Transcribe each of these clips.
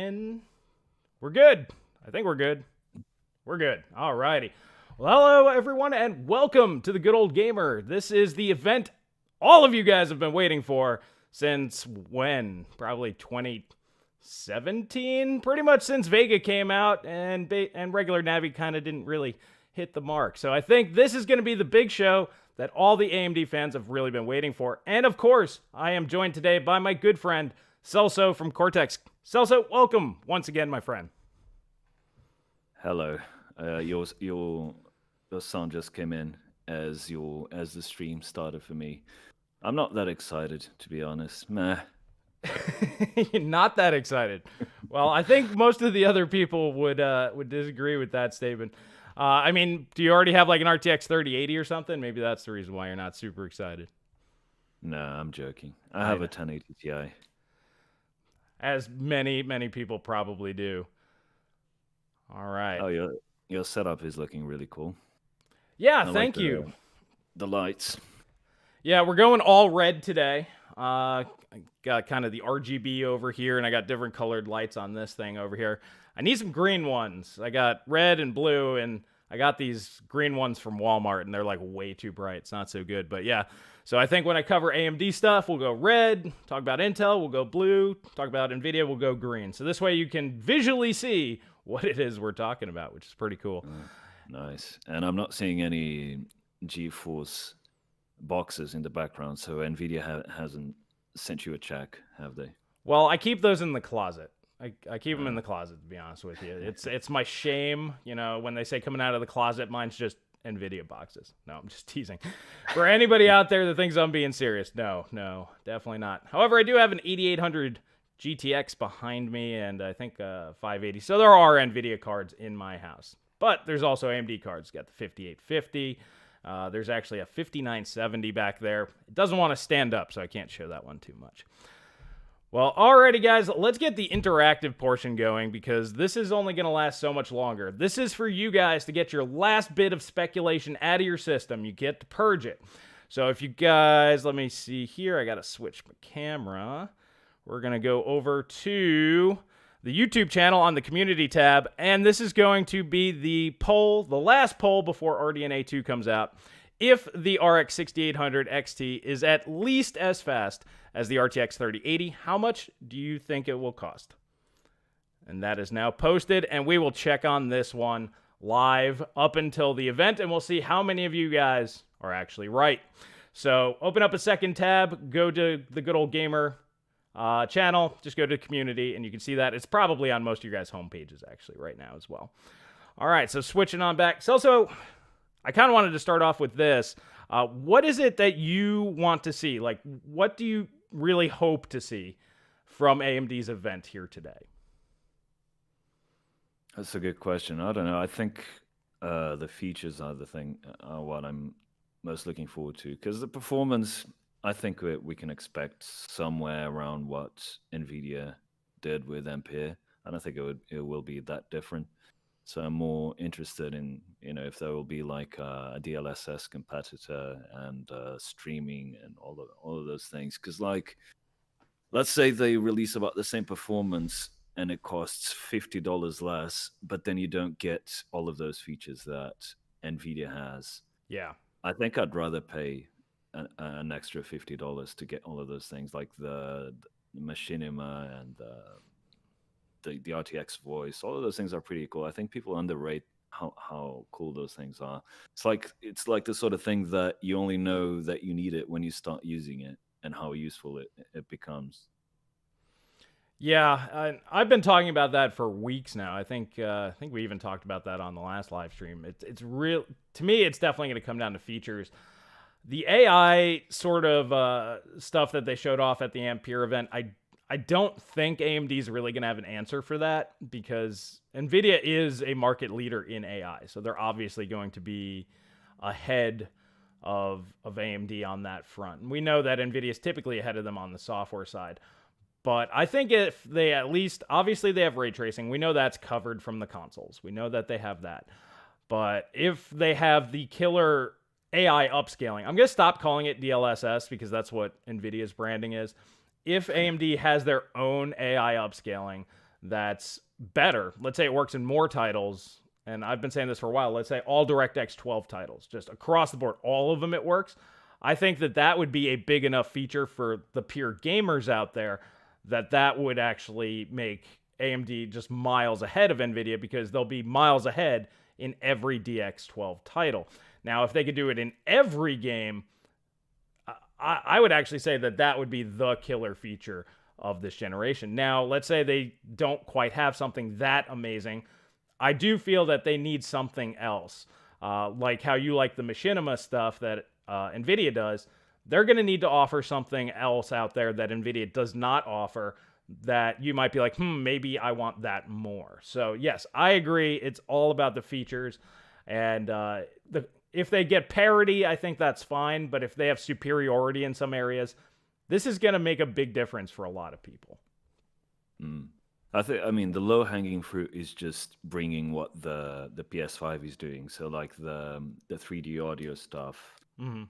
And we're good. I think we're good. We're good. All righty. Well, hello, everyone, and welcome to the Good Old Gamer. This is the event all of you guys have been waiting for since when? Probably 2017? Pretty much since Vega came out and regular Navi kind of didn't really hit the mark. So I think this is going to be the big show that all the AMD fans have really been waiting for. And of course, I am joined today by my good friend, Celso from Coreteks. Celso, welcome once again, my friend. Hello. Your sound just came in as the stream started for me. I'm not that excited, to be honest. Meh. Not that excited. Well, I think most of the other people would disagree with that statement. I mean, do you already have like an RTX 3080 or something? Maybe that's the reason why you're not super excited. No, I'm joking. I have a 1080 Ti. As many people probably do. All right. Oh, your setup is looking really cool. Yeah, thank you. The lights. Yeah, we're going all red today. I got kind of the RGB over here, and I got different colored lights on this thing over here. I need some green ones. I got red and blue, and I got these green ones from Walmart, and they're like way too bright. It's not so good, but yeah. So I think when I cover AMD stuff, we'll go red. Talk about Intel, we'll go blue. Talk about NVIDIA, we'll go green. So this way you can visually see what it is we're talking about, which is pretty cool. Nice. And I'm not seeing any GeForce boxes in the background, so NVIDIA hasn't sent you a check, have they? Well, I keep those in the closet. I keep them in the closet, to be honest with you. It's my shame, you know, when they say coming out of the closet, mine's just NVIDIA boxes. No, I'm just teasing. For anybody out there that thinks I'm being serious, no, definitely not. However, I do have an 8800 GTX behind me, and I think 580. So there are NVIDIA cards in my house. But there's also AMD cards. Got the 5850. There's actually a 5970 back there. It doesn't want to stand up, so I can't show that one too much. Well, alrighty, guys, let's get the interactive portion going because this is only going to last so much longer. This is for you guys to get your last bit of speculation out of your system. You get to purge it. So if you guys, let me see here. I got to switch my camera. We're going to go over to the YouTube channel on the community tab, and this is going to be the poll, the last poll before RDNA 2 comes out. If the RX 6800 XT is at least as fast as the RTX 3080, how much do you think it will cost? And that is now posted, and we will check on this one live up until the event, and we'll see how many of you guys are actually right. So open up a second tab, go to the Good Old Gamer channel, just go to community, and you can see that. It's probably on most of your guys' home pages actually right now as well. All right, so switching on back. So I kind of wanted to start off with this. What is it that you want to see? Like, what do you really hope to see from AMD's event here today? That's a good question. I don't know. I think the features are what I'm most looking forward to, because the performance, I think we can expect somewhere around what NVIDIA did with Ampere. I don't think it will be that different. So I'm more interested in, if there will be like a DLSS competitor and streaming and all of those things. Because like, let's say they release about the same performance and it costs $50 less, but then you don't get all of those features that NVIDIA has. Yeah. I think I'd rather pay an extra $50 to get all of those things, like the machinima and the RTX voice. All of those things are pretty cool. I think people underrate how cool those things are. It's like the sort of thing that you only know that you need it when you start using it, and how useful it becomes. Yeah, I've been talking about that for weeks now. I think we even talked about that on the last live stream. It's real to me. It's definitely going to come down to features. The AI sort of stuff that they showed off at the Ampere event, I don't think AMD is really going to have an answer for that, because NVIDIA is a market leader in AI. So they're obviously going to be ahead of AMD on that front. And we know that NVIDIA is typically ahead of them on the software side. But I think if they at least, obviously they have ray tracing. We know that's covered from the consoles. We know that they have that. But if they have the killer AI upscaling, I'm going to stop calling it DLSS because that's what NVIDIA's branding is. If AMD has their own AI upscaling, that's better. Let's say it works in more titles, and I've been saying this for a while. Let's say all DirectX 12 titles, just across the board, all of them it works. I think that would be a big enough feature for the pure gamers out there that would actually make AMD just miles ahead of NVIDIA, because they'll be miles ahead in every DX12 title. Now, if they could do it in every game, I would actually say that would be the killer feature of this generation. Now, let's say they don't quite have something that amazing. I do feel that they need something else, like how you like the machinima stuff that NVIDIA does. They're going to need to offer something else out there that NVIDIA does not offer, that you might be like, maybe I want that more. So yes, I agree. It's all about the features. And if they get parity, I think that's fine. But if they have superiority in some areas, this is going to make a big difference for a lot of people. I mean, the low-hanging fruit is just bringing what the PS5 is doing. So like the 3D audio stuff, the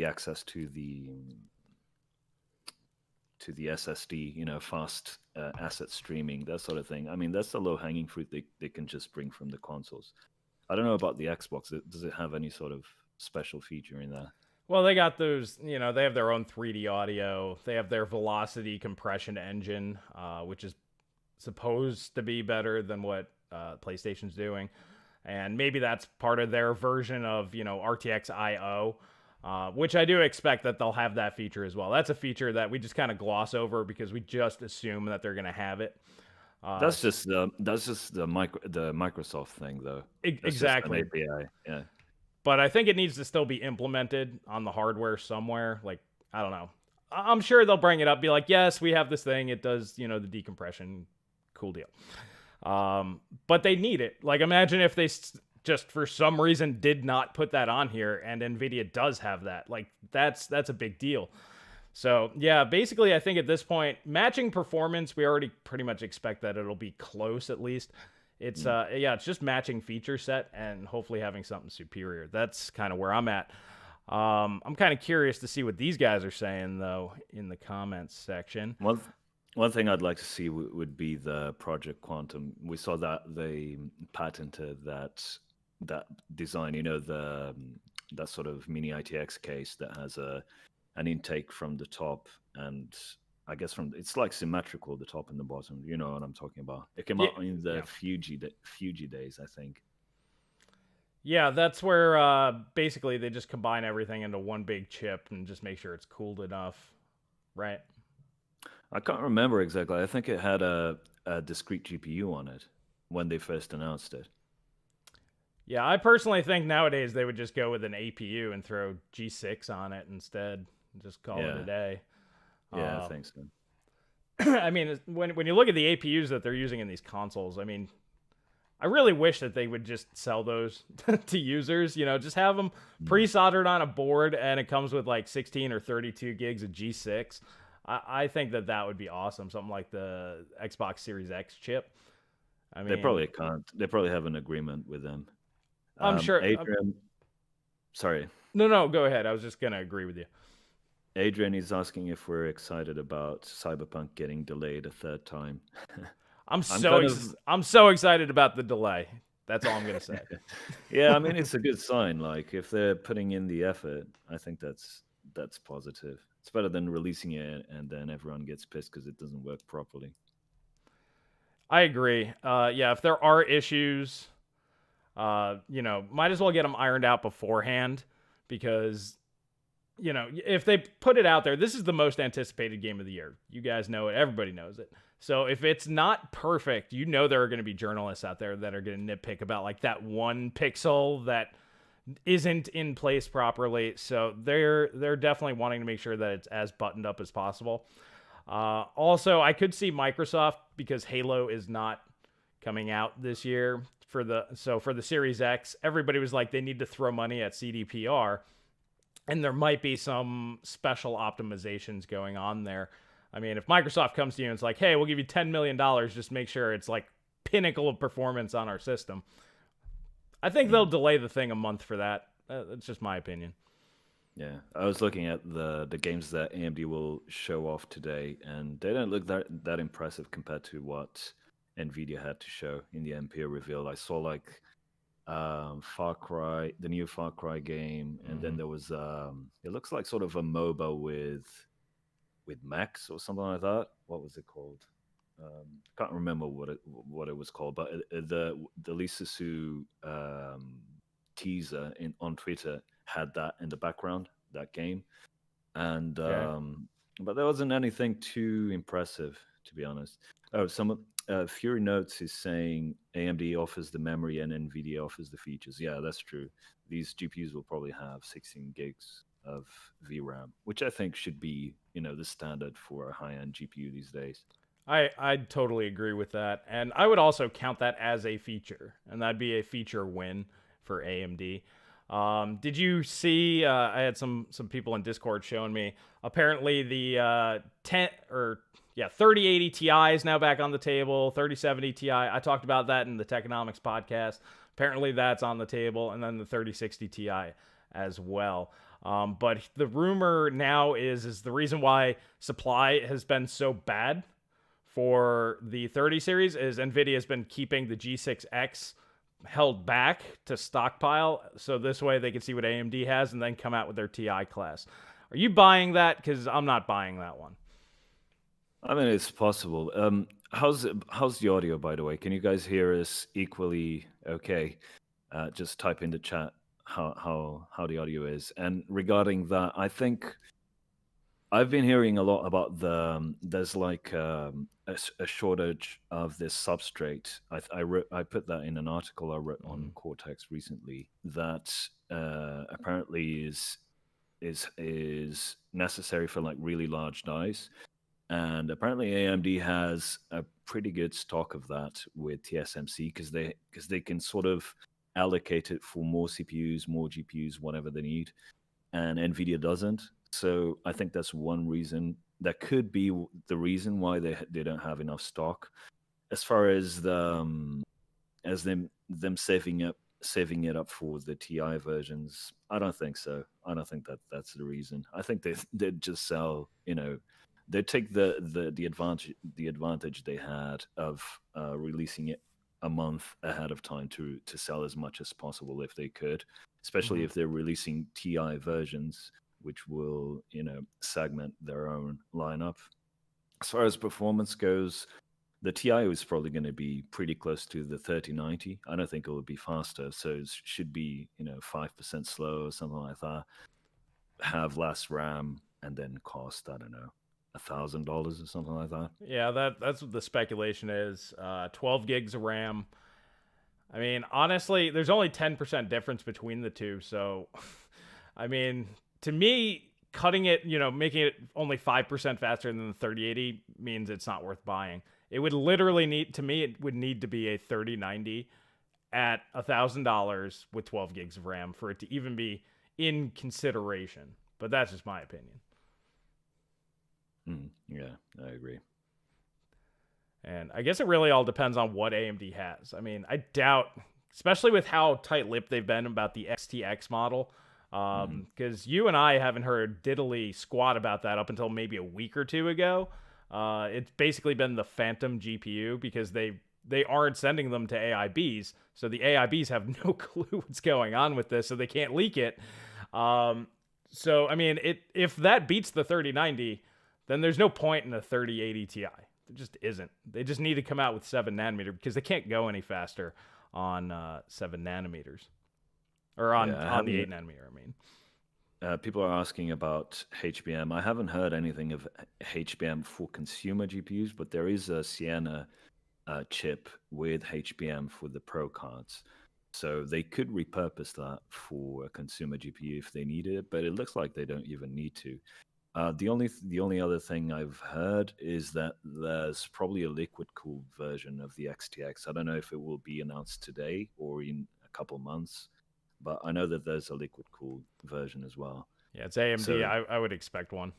access to the SSD, fast asset streaming, that sort of thing. I mean, that's the low-hanging fruit they can just bring from the consoles. I don't know about the Xbox. Does it have any sort of special feature in there? Well, they got those, they have their own 3D audio. They have their velocity compression engine, which is supposed to be better than what PlayStation's doing. And maybe that's part of their version of, RTX IO, which I do expect that they'll have that feature as well. That's a feature that we just kind of gloss over because we just assume that they're going to have it. That's just the Microsoft thing, though. Exactly. Just an API. Yeah. But I think it needs to still be implemented on the hardware somewhere. Like, I don't know. I'm sure they'll bring it up, be like, yes, we have this thing. It does, the decompression. Cool deal. But they need it. Like, imagine if they just for some reason did not put that on here, and NVIDIA does have that. Like, that's a big deal. So, yeah, basically, I think at this point, matching performance, we already pretty much expect that it'll be close at least. It's it's just matching feature set and hopefully having something superior. That's kind of where I'm at. I'm kind of curious to see what these guys are saying, though, in the comments section. One thing I'd like to see would be the Project Quantum. We saw that they patented that design, that sort of mini ITX case that has an intake from the top, and I guess it's like symmetrical, the top and the bottom. You know what I'm talking about. It came out in the Fuji days, I think. Yeah, that's where basically they just combine everything into one big chip and just make sure it's cooled enough, right? I can't remember exactly. I think it had a discrete GPU on it when they first announced it. Yeah, I personally think nowadays they would just go with an APU and throw G6 on it instead and just call it a day. Yeah, I think so. I mean, when you look at the APUs that they're using in these consoles, I mean, I really wish that they would just sell those to users. Just have them pre-soldered on a board, and it comes with like 16 or 32 gigs of G6. I think that would be awesome. Something like the Xbox Series X chip. I mean, they probably can't. They probably have an agreement with them. I'm sure. Adrian, sorry. No, go ahead. I was just gonna agree with you. Adrian is asking if we're excited about Cyberpunk getting delayed a third time. I'm so excited about the delay. That's all I'm gonna say. Yeah, I mean, it's a good sign. Like, if they're putting in the effort, I think that's positive. It's better than releasing it and then everyone gets pissed because it doesn't work properly. I agree. If there are issues, might as well get them ironed out beforehand, because if they put it out there, this is the most anticipated game of the year. You guys know it. Everybody knows it. So if it's not perfect, there are going to be journalists out there that are going to nitpick about like that one pixel that isn't in place properly. So they're definitely wanting to make sure that it's as buttoned up as possible. Also, I could see Microsoft, because Halo is not coming out this year for the Series X. Everybody was like, they need to throw money at CDPR. And there might be some special optimizations going on there. I mean, if Microsoft comes to you and it's like, hey, we'll give you $10 million, just make sure it's like pinnacle of performance on our system, I think they'll delay the thing a month for that. That's just my opinion. Yeah, I was looking at the games that AMD will show off today, and they don't look that impressive compared to what Nvidia had to show in the NPO reveal. I saw like Far Cry, the new Far Cry game, and then Hmm. there was it looks like sort of a MOBA with mechs or something like that. What was it called? Can't remember what it was called, but the Lisa Su teaser on Twitter had that in the background, that game, and Okay. but there wasn't anything too impressive, to be honest. Oh, Fury Notes is saying AMD offers the memory and NVIDIA offers the features. Yeah, that's true. These GPUs will probably have 16 gigs of VRAM, which I think should be, the standard for a high-end GPU these days. I totally agree with that, and I would also count that as a feature, and that'd be a feature win for AMD. Did you see? I had some people in Discord showing me. Apparently, the 3080 Ti is now back on the table. 3070 Ti. I talked about that in the Techonomics podcast. Apparently, that's on the table, and then the 3060 Ti as well. But the rumor now is the reason why supply has been so bad for the 30 series is Nvidia has been keeping the G6X held back to stockpile, so this way they can see what AMD has and then come out with their Ti class. Are you buying that? Because I'm not buying that one. I mean, it's possible. How's the audio, by the way? Can you guys hear us equally okay? Just type in the chat how the audio is. And regarding that, I think I've been hearing a lot about there's like a shortage of this substrate. I put that in an article I wrote on Mhm. Cortex recently that apparently is necessary for like really large dies, and apparently AMD has a pretty good stock of that with TSMC because they can sort of allocate it for more CPUs, more GPUs, whatever they need, and Nvidia doesn't. So I think that's one reason. That could be the reason why they don't have enough stock. As far as them saving it up for the Ti versions, I don't think so. I don't think that's the reason. I think they just sell. They take the advantage they had of releasing it a month ahead of time to sell as much as possible if they could, especially Mhm. if they're releasing Ti versions, which will segment their own lineup. As far as performance goes, the Ti is probably going to be pretty close to the 3090. I don't think it will be faster, so it should be 5% slow or something like that. Have less RAM and then cost, I don't know, $1,000 or something like that. Yeah, that's what the speculation is. 12 gigs of RAM. I mean, honestly, there's only 10% difference between the two, so I mean, to me, cutting it, making it only 5% faster than the 3080 means it's not worth buying. It would literally need, to me, it would need to be a 3090 at $1,000 with 12 gigs of RAM for it to even be in consideration. But that's just my opinion. Yeah, I agree. And I guess it really all depends on what AMD has. I mean, I doubt, especially with how tight-lipped they've been about the XTX model, Hmm. because you and I haven't heard diddly squat about that up until maybe a week or two ago. It's basically been the Phantom GPU because they aren't sending them to AIBs, so the AIBs have no clue what's going on with this, so they can't leak it. Um, so I mean, if that beats the 3090, then there's no point in a 3080 Ti. There just isn't. They just need to come out with 7 nanometer because they can't go any faster on 7 nanometers or on Yeah, I on the haven't. 8 nanometer. I mean, People are asking about HBM. I haven't heard anything of HBM for consumer GPUs, but there is a Sienna chip with HBM for the Pro cards. So they could repurpose that for a consumer GPU if they needed it, but it looks like they don't even need to. The only other thing I've heard is that there's probably a liquid cooled version of the XTX. I don't know if it will be announced today or in a couple months, but I know that there's a liquid cooled version as well. yeah, it's AMD. So I would expect one.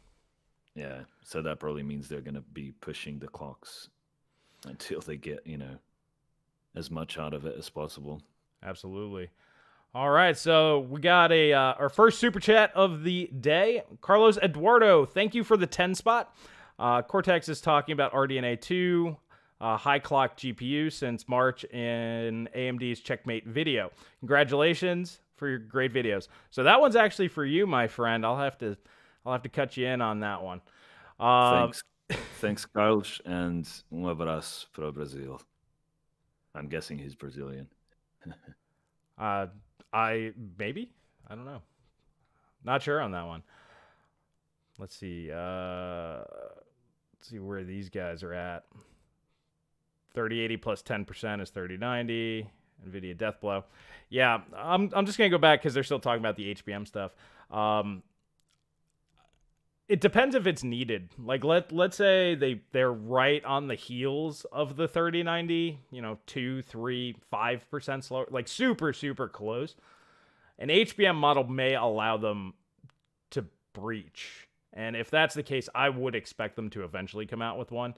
yeah, so that probably means they're going to be pushing the clocks until they get as much out of it as possible. Absolutely. All right, so we got our first super chat of the day. Carlos Eduardo, thank you for the 10 spot. Coreteks is talking about RDNA 2, high clock GPU since March in AMD's Checkmate video. Congratulations for your great videos. So that one's actually for you, my friend. I'll have to cut you in on that one. Thanks, Carlos, and abraço para o Brasil. I'm guessing he's Brazilian. I don't know. Not sure on that one. Let's see. Let's see where these guys are at. 3080 plus 10% is 3090. NVIDIA Deathblow. Yeah, I'm just gonna go back because they're still talking about the HBM stuff. It depends if it's needed. Like let's say they're right on the heels of the 3090, 2, 3, 5% slower, like super, super close. An HBM model may allow them to breach. And if that's the case, I would expect them to eventually come out with one.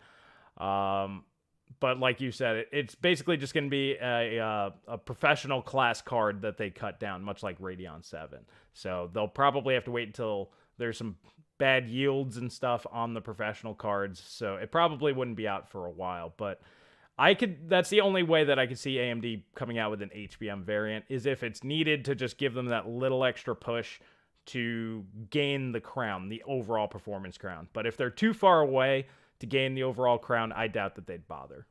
But like you said, it's basically just going to be a professional class card that they cut down, much like Radeon 7. So they'll probably have to wait until there's some bad yields and stuff on the professional cards, so it probably wouldn't be out for a while. But that's the only way that I could see AMD coming out with an HBM variant, is if it's needed to just give them that little extra push to gain the crown, the overall performance crown. But if they're too far away to gain the overall crown, I doubt that they'd bother.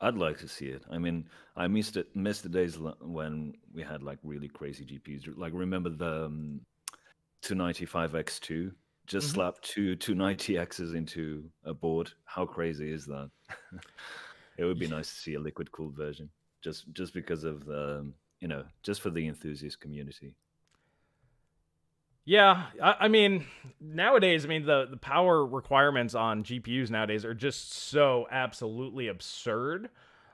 I'd like to see it. I mean, I missed the days when we had like really crazy GPUs. Like, remember the 295X2? Just slap two 290Xs into a board. How crazy is that? It would be nice to see a liquid cooled version, just because of just for the enthusiast community. Yeah, I mean, nowadays, the power requirements on GPUs nowadays are just so absolutely absurd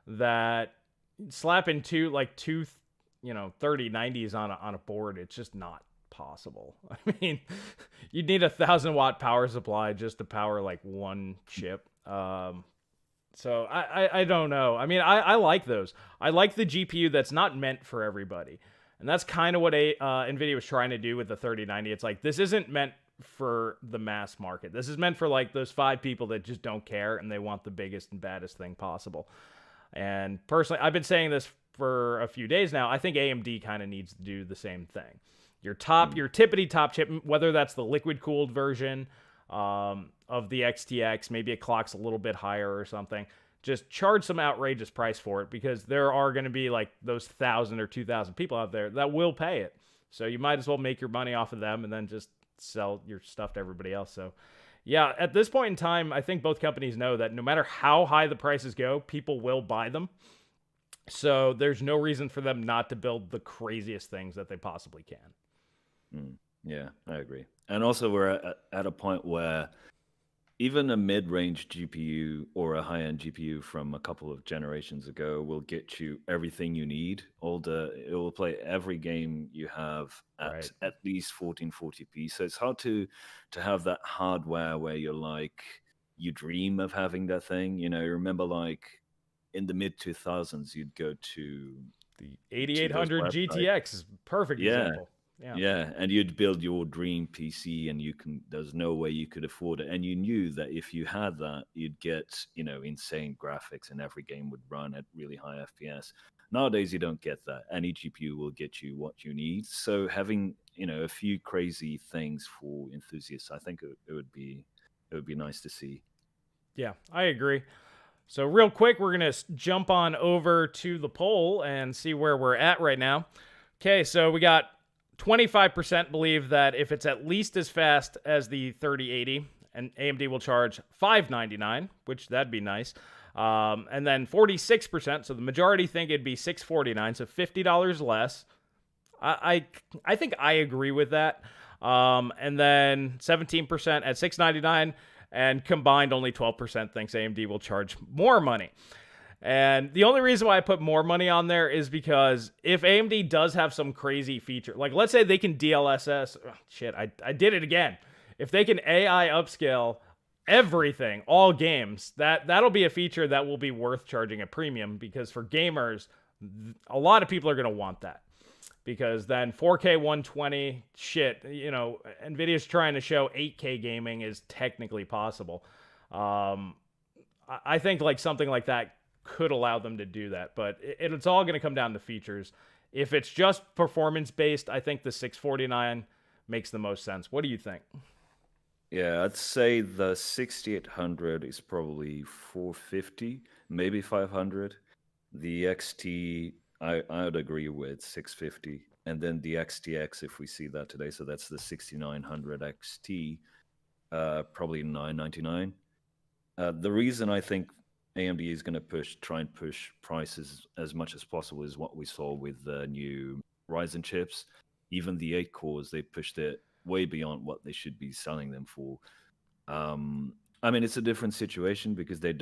that slapping two 3090s on a board, it's just not possible. I mean, you'd need a 1,000-watt power supply just to power like one chip. So I don't know. I mean, I like those. I like the GPU that's not meant for everybody. And that's kind of what NVIDIA was trying to do with the 3090. It's like, this isn't meant for the mass market. This is meant for like those 5 people that just don't care and they want the biggest and baddest thing possible. And personally, I've been saying this for a few days now. I think AMD kind of needs to do the same thing. Your tippity top chip, whether that's the liquid cooled version of the XTX, maybe it clocks a little bit higher or something. Just charge some outrageous price for it, because there are going to be like those 1,000 or 2,000 people out there that will pay it. So you might as well make your money off of them and then just sell your stuff to everybody else. So yeah, at this point in time, I think both companies know that no matter how high the prices go, people will buy them. So there's no reason for them not to build the craziest things that they possibly can. Yeah, I agree. And also we're at a point where even a mid-range GPU or a high-end GPU from a couple of generations ago will get you everything you need. It will play every game you have at least 1440p. So it's hard to have that hardware where you dream of having that thing. You remember like in the mid-2000s, you'd go to the 8800 GTX is a perfect example. Yeah, and you'd build your dream PC, and there's no way you could afford it. And you knew that if you had that, you'd get, insane graphics, and every game would run at really high FPS. Nowadays, you don't get that. Any GPU will get you what you need. So having, a few crazy things for enthusiasts, I think it would be nice to see. Yeah, I agree. So real quick, we're going to jump on over to the poll and see where we're at right now. Okay, so we got 25% believe that if it's at least as fast as the 3080, and AMD will charge $599, which that'd be nice. And then 46%, so the majority think it'd be $649, so $50 less. I think I agree with that. And then 17% at $699, and combined only 12% thinks AMD will charge more money. And the only reason why I put more money on there is because if AMD does have some crazy feature, like let's say they can DLSS, I did it again. If they can AI upscale everything, all games, that'll be a feature that will be worth charging a premium, because for gamers, a lot of people are going to want that. because then 4K 120, shit, Nvidia's trying to show 8K gaming is technically possible. I think like something like that could allow them to do that, but it's all going to come down to features. If it's just performance based, I think the 649 makes the most sense. What do you think? Yeah, I'd say the 6800 is probably 450, maybe 500. The XT, I would agree with 650. And then the XTX, if we see that today, so that's the 6900 XT, probably 999. The reason I think AMD is going to try and push prices as much as possible is what we saw with the new Ryzen chips. Even the 8 cores, they pushed it way beyond what they should be selling them for. I mean, it's a different situation because they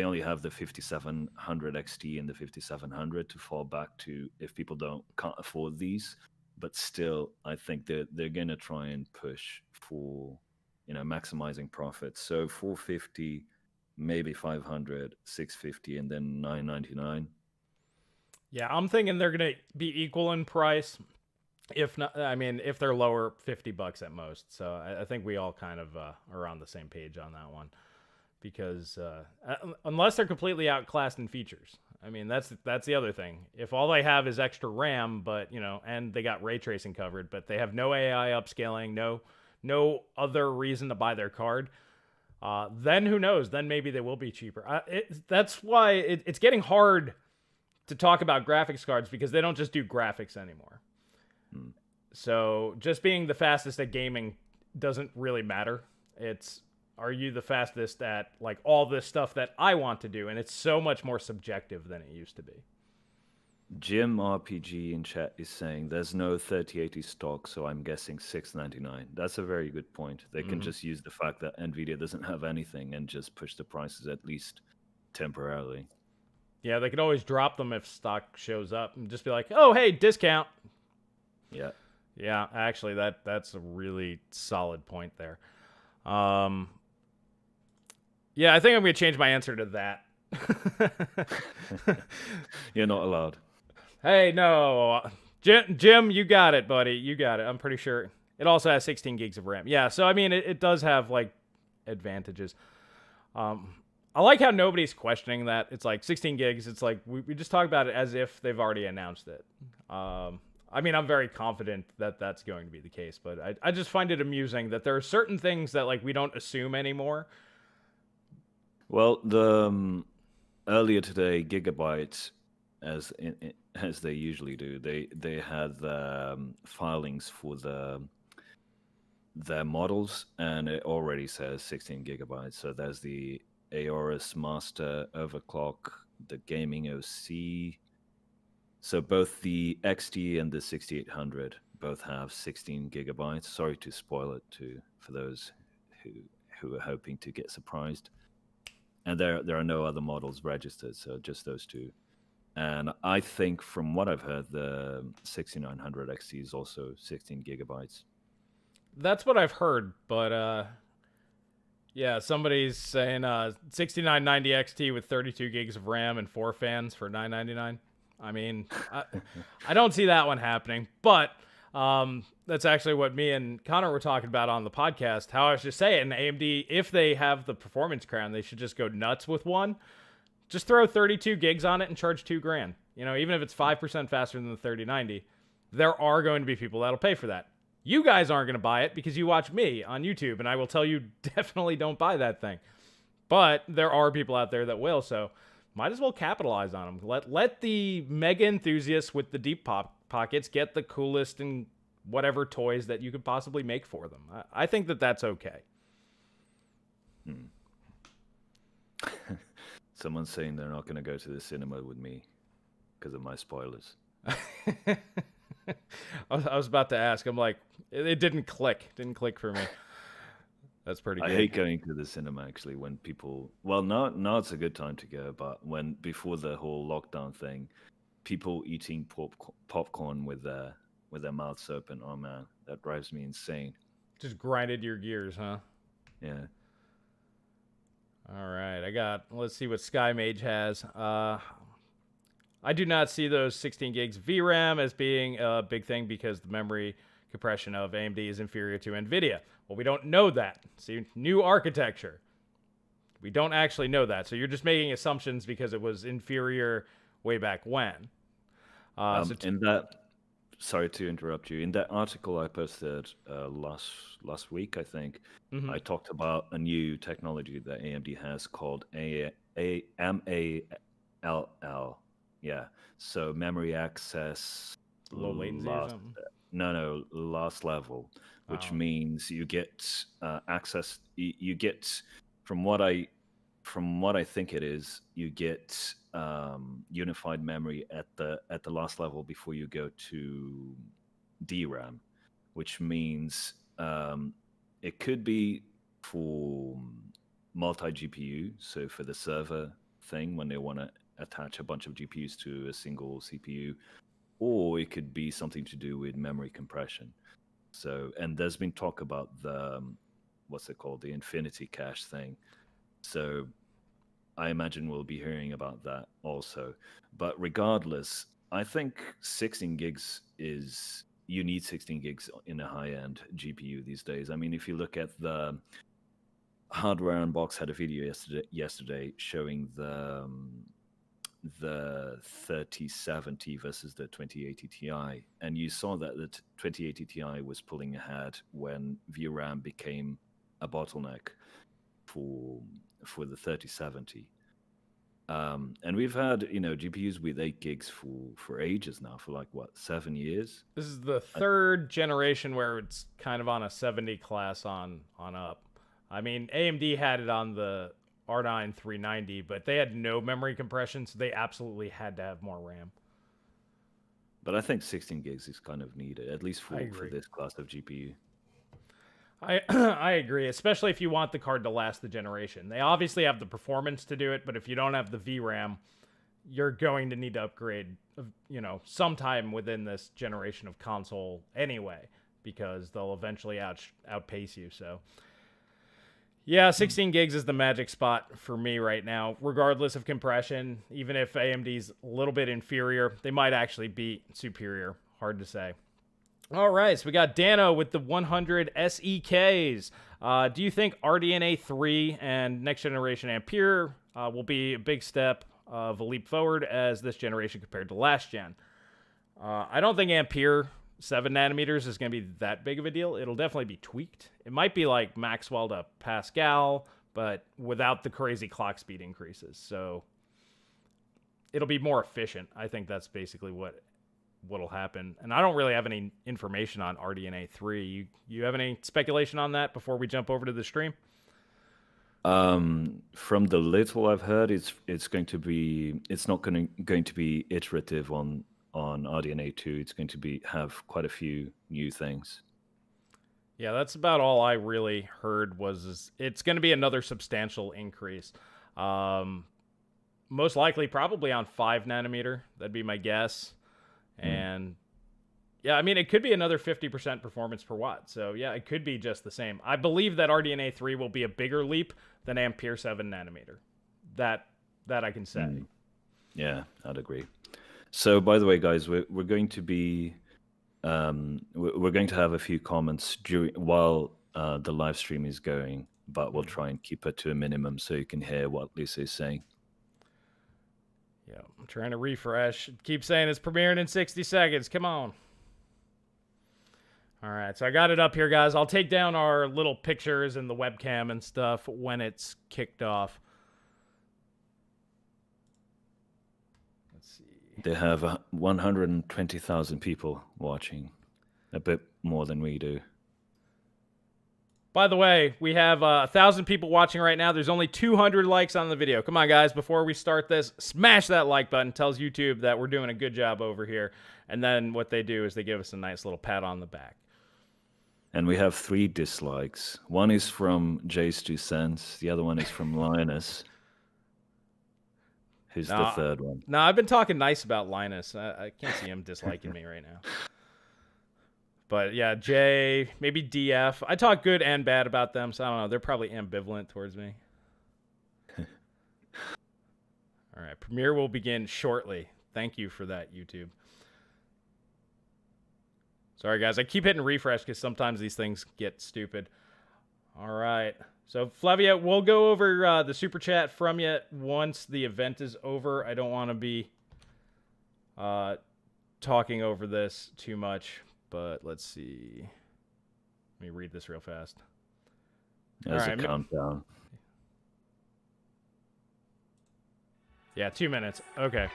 only have the 5700 XT and the 5700 to fall back to if people can't afford these. But still, I think they're going to try and push for maximizing profits. So 450, maybe 500, 650, and then 999. Yeah, I'm thinking they're going to be equal in price. If not, I mean, if they're lower, $50 at most. So I think we all kind of are on the same page on that one, because unless they're completely outclassed in features. I mean, that's the other thing. If all they have is extra RAM, but and they got ray tracing covered, but they have no AI upscaling, no other reason to buy their card, then who knows? Then maybe they will be cheaper. That's why it's getting hard to talk about graphics cards, because they don't just do graphics anymore. So just being the fastest at gaming doesn't really matter. It's, are you the fastest at like all this stuff that I want to do? And it's so much more subjective than it used to be. Jim RPG in chat is saying there's no 3080 stock, so I'm guessing 699. That's a very good point. They can just use the fact that Nvidia doesn't have anything and just push the prices at least temporarily. Yeah, they could always drop them if stock shows up and just be like, "Oh, hey, discount." Yeah. Yeah, actually, that's a really solid point there. Yeah, I think I'm going to change my answer to that. You're not allowed. Hey, no. Jim, you got it, buddy. You got it. I'm pretty sure. It also has 16 gigs of RAM. Yeah, so, I mean, it does have, like, advantages. I like how nobody's questioning that. It's like 16 gigs. It's like we just talk about it as if they've already announced it. I mean, I'm very confident that that's going to be the case, but I just find it amusing that there are certain things that like we don't assume anymore. Well, the earlier today, Gigabyte, as they usually do, they had filings for their models, and it already says 16 gigabytes. So there's the Aorus Master Overclock, the Gaming OC. So both the XT and the 6800 both have 16 gigabytes. Sorry to spoil it for those who are hoping to get surprised. And there are no other models registered, so just those two. And I think from what I've heard, the 6900 XT is also 16 gigabytes. That's what I've heard, but yeah, somebody's saying 6990 XT with 32 gigs of RAM and 4 fans for $999. I mean, I don't see that one happening, but that's actually what me and Connor were talking about on the podcast. How I was just saying, AMD, if they have the performance crown, they should just go nuts with one. Just throw 32 gigs on it and charge $2,000. Even if it's 5% faster than the 3090, there are going to be people that'll pay for that. You guys aren't going to buy it because you watch me on YouTube, and I will tell you definitely don't buy that thing. But there are people out there that will, so might as well capitalize on them. Let the mega enthusiasts with the deep pockets get the coolest and whatever toys that you could possibly make for them. I think that that's okay. Someone's saying they're not going to go to the cinema with me because of my spoilers. I was about to ask. I'm like, it didn't click. Didn't click for me. That's pretty good. I hate going to the cinema, actually, when people... Well, now it's a good time to go, but before the whole lockdown thing, people eating popcorn with their mouths open, oh man, that drives me insane. Just grinded your gears, huh? Yeah. All right, let's see what Sky Mage has. I do not see those 16 gigs VRAM as being a big thing because the memory compression of AMD is inferior to NVIDIA. Well, we don't know that. See, new architecture. We don't actually know that. So you're just making assumptions because it was inferior way back when. Sorry to interrupt you. In that article I posted last week, I think, I talked about a new technology that AMD has called MALL. Yeah. So memory access Low latency or something? No, last level, which means you get access. You get from what I think it is, you get unified memory at the last level before you go to DRAM, which means it could be for multi GPU. So for the server thing, when they want to attach a bunch of GPUs to a single CPU, or it could be something to do with memory compression. So, and there's been talk about the what's it called, the infinity cache thing. So I imagine we'll be hearing about that also. But regardless, I think 16 gigs is, you need 16 gigs in a high-end GPU these days. I mean, if you look at the Hardware Unbox had a video yesterday showing the 3070 versus the 2080 Ti, and you saw that the 2080 Ti was pulling ahead when VRAM became a bottleneck for the 3070. And we've had, GPUs with 8 gigs for ages now, for like, what, 7 years? This is the third generation where it's kind of on a 70 class on up. I mean, AMD had it on the R9 390, but they had no memory compression, so they absolutely had to have more RAM. But I think 16 gigs is kind of needed, at least for this class of GPU. I agree, especially if you want the card to last the generation. They obviously have the performance to do it, but if you don't have the VRAM, you're going to need to upgrade, sometime within this generation of console anyway, because they'll eventually outpace you. So, yeah, 16 gigs is the magic spot for me right now, regardless of compression. Even if AMD's a little bit inferior, they might actually be superior. Hard to say. All right, so we got Dano with the 100 SEKs. Do you think RDNA 3 and next generation Ampere will be a big step of a leap forward as this generation compared to last gen? I don't think Ampere 7 nanometers is going to be that big of a deal. It'll definitely be tweaked. It might be like Maxwell to Pascal, but without the crazy clock speed increases. So it'll be more efficient. I think that's basically what'll happen. And I don't really have any information on RDNA 3. You have any speculation on that before we jump over to the stream? From the little I've heard, it's not going to be iterative on RDNA 2. It's going to have quite a few new things. Yeah, that's about all I really heard was it's going to be another substantial increase. Most likely probably on 5 nanometer. That'd be my guess. And yeah, I mean, it could be another 50% performance per watt. So yeah, it could be just the same. I believe that RDNA 3 will be a bigger leap than Ampere 7 nanometer. That I can say. Yeah, I'd agree. So by the way, guys, we're going to be we're going to have a few comments while the live stream is going, but we'll try and keep it to a minimum so you can hear what Lisa is saying. Yeah, I'm trying to refresh. Keep saying it's premiering in 60 seconds. Come on. All right, so I got it up here, guys. I'll take down our little pictures and the webcam and stuff when it's kicked off. Let's see. They have 120,000 people watching, a bit more than we do. By the way, we have 1,000 people watching right now. There's only 200 likes on the video. Come on, guys. Before we start this, smash that like button. Tells YouTube that we're doing a good job over here. And then what they do is they give us a nice little pat on the back. And we have 3 dislikes. One is from Jay's 2 cents. The other one is from Linus. Who's the third one? No, I've been talking nice about Linus. I can't see him disliking me right now. But yeah, Jay, maybe DF. I talk good and bad about them, so I don't know. They're probably ambivalent towards me. All right, Premiere will begin shortly. Thank you for that, YouTube. Sorry, guys. I keep hitting refresh because sometimes these things get stupid. All right. So, Flavia, we'll go over the super chat from you once the event is over. I don't want to be talking over this too much, but let's see. Let me read this real fast. There's a countdown. Yeah, 2 minutes. Okay.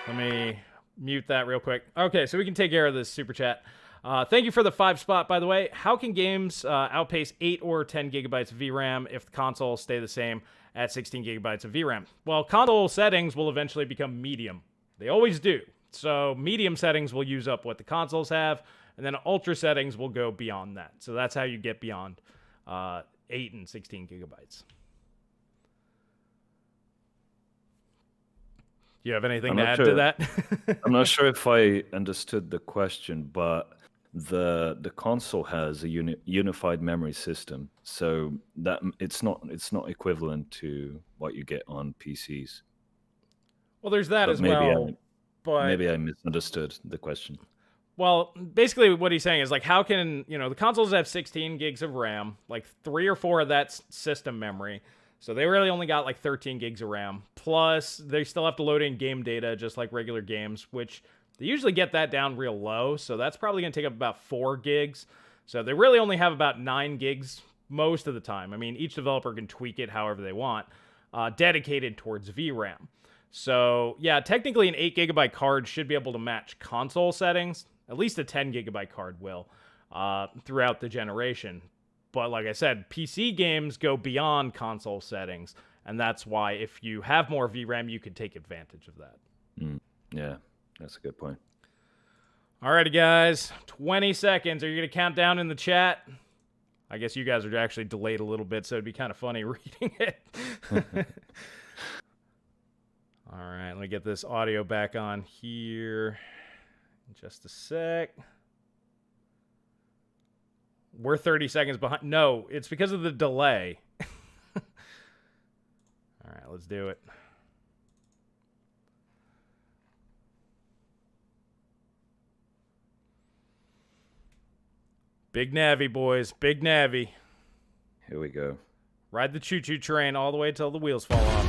Let me mute that real quick. Okay, so we can take care of this super chat. Thank you for the 5 spot, by the way. How can games outpace 8 or 10 gigabytes of VRAM if the consoles stay the same at 16 gigabytes of VRAM? Well, console settings will eventually become medium. They always do. So medium settings will use up what the consoles have, and then ultra settings will go beyond that. So that's how you get beyond 8 and 16 gigabytes. Do you have anything to add to that? I'm not sure if I understood the question, but the console has a unified memory system, so that it's not equivalent to what you get on PCs. Well, there's that as well. But maybe I misunderstood the question. Well, basically what he's saying is, like, how can, the consoles have 16 gigs of RAM, like 3 or 4 of that system memory. So they really only got like 13 gigs of RAM. Plus, they still have to load in game data just like regular games, which they usually get that down real low. So that's probably going to take up about 4 gigs. So they really only have about 9 gigs most of the time. I mean, each developer can tweak it however they want, dedicated towards VRAM. So yeah, technically an 8 gigabyte card should be able to match console settings. At least a 10 gigabyte card will throughout the generation. But like I said, PC games go beyond console settings, and that's why if you have more VRAM, you could take advantage of that. Yeah, that's a good point. Alrighty, guys. 20 seconds. Are you going to count down in the chat? I guess you guys are actually delayed a little bit, so it'd be kind of funny reading it. All right, let me get this audio back on here in just a sec. We're 30 seconds behind. No, it's because of the delay. All right, let's do it. Big Navi, boys. Big Navi. Here we go. Ride the choo-choo train all the way till the wheels fall off.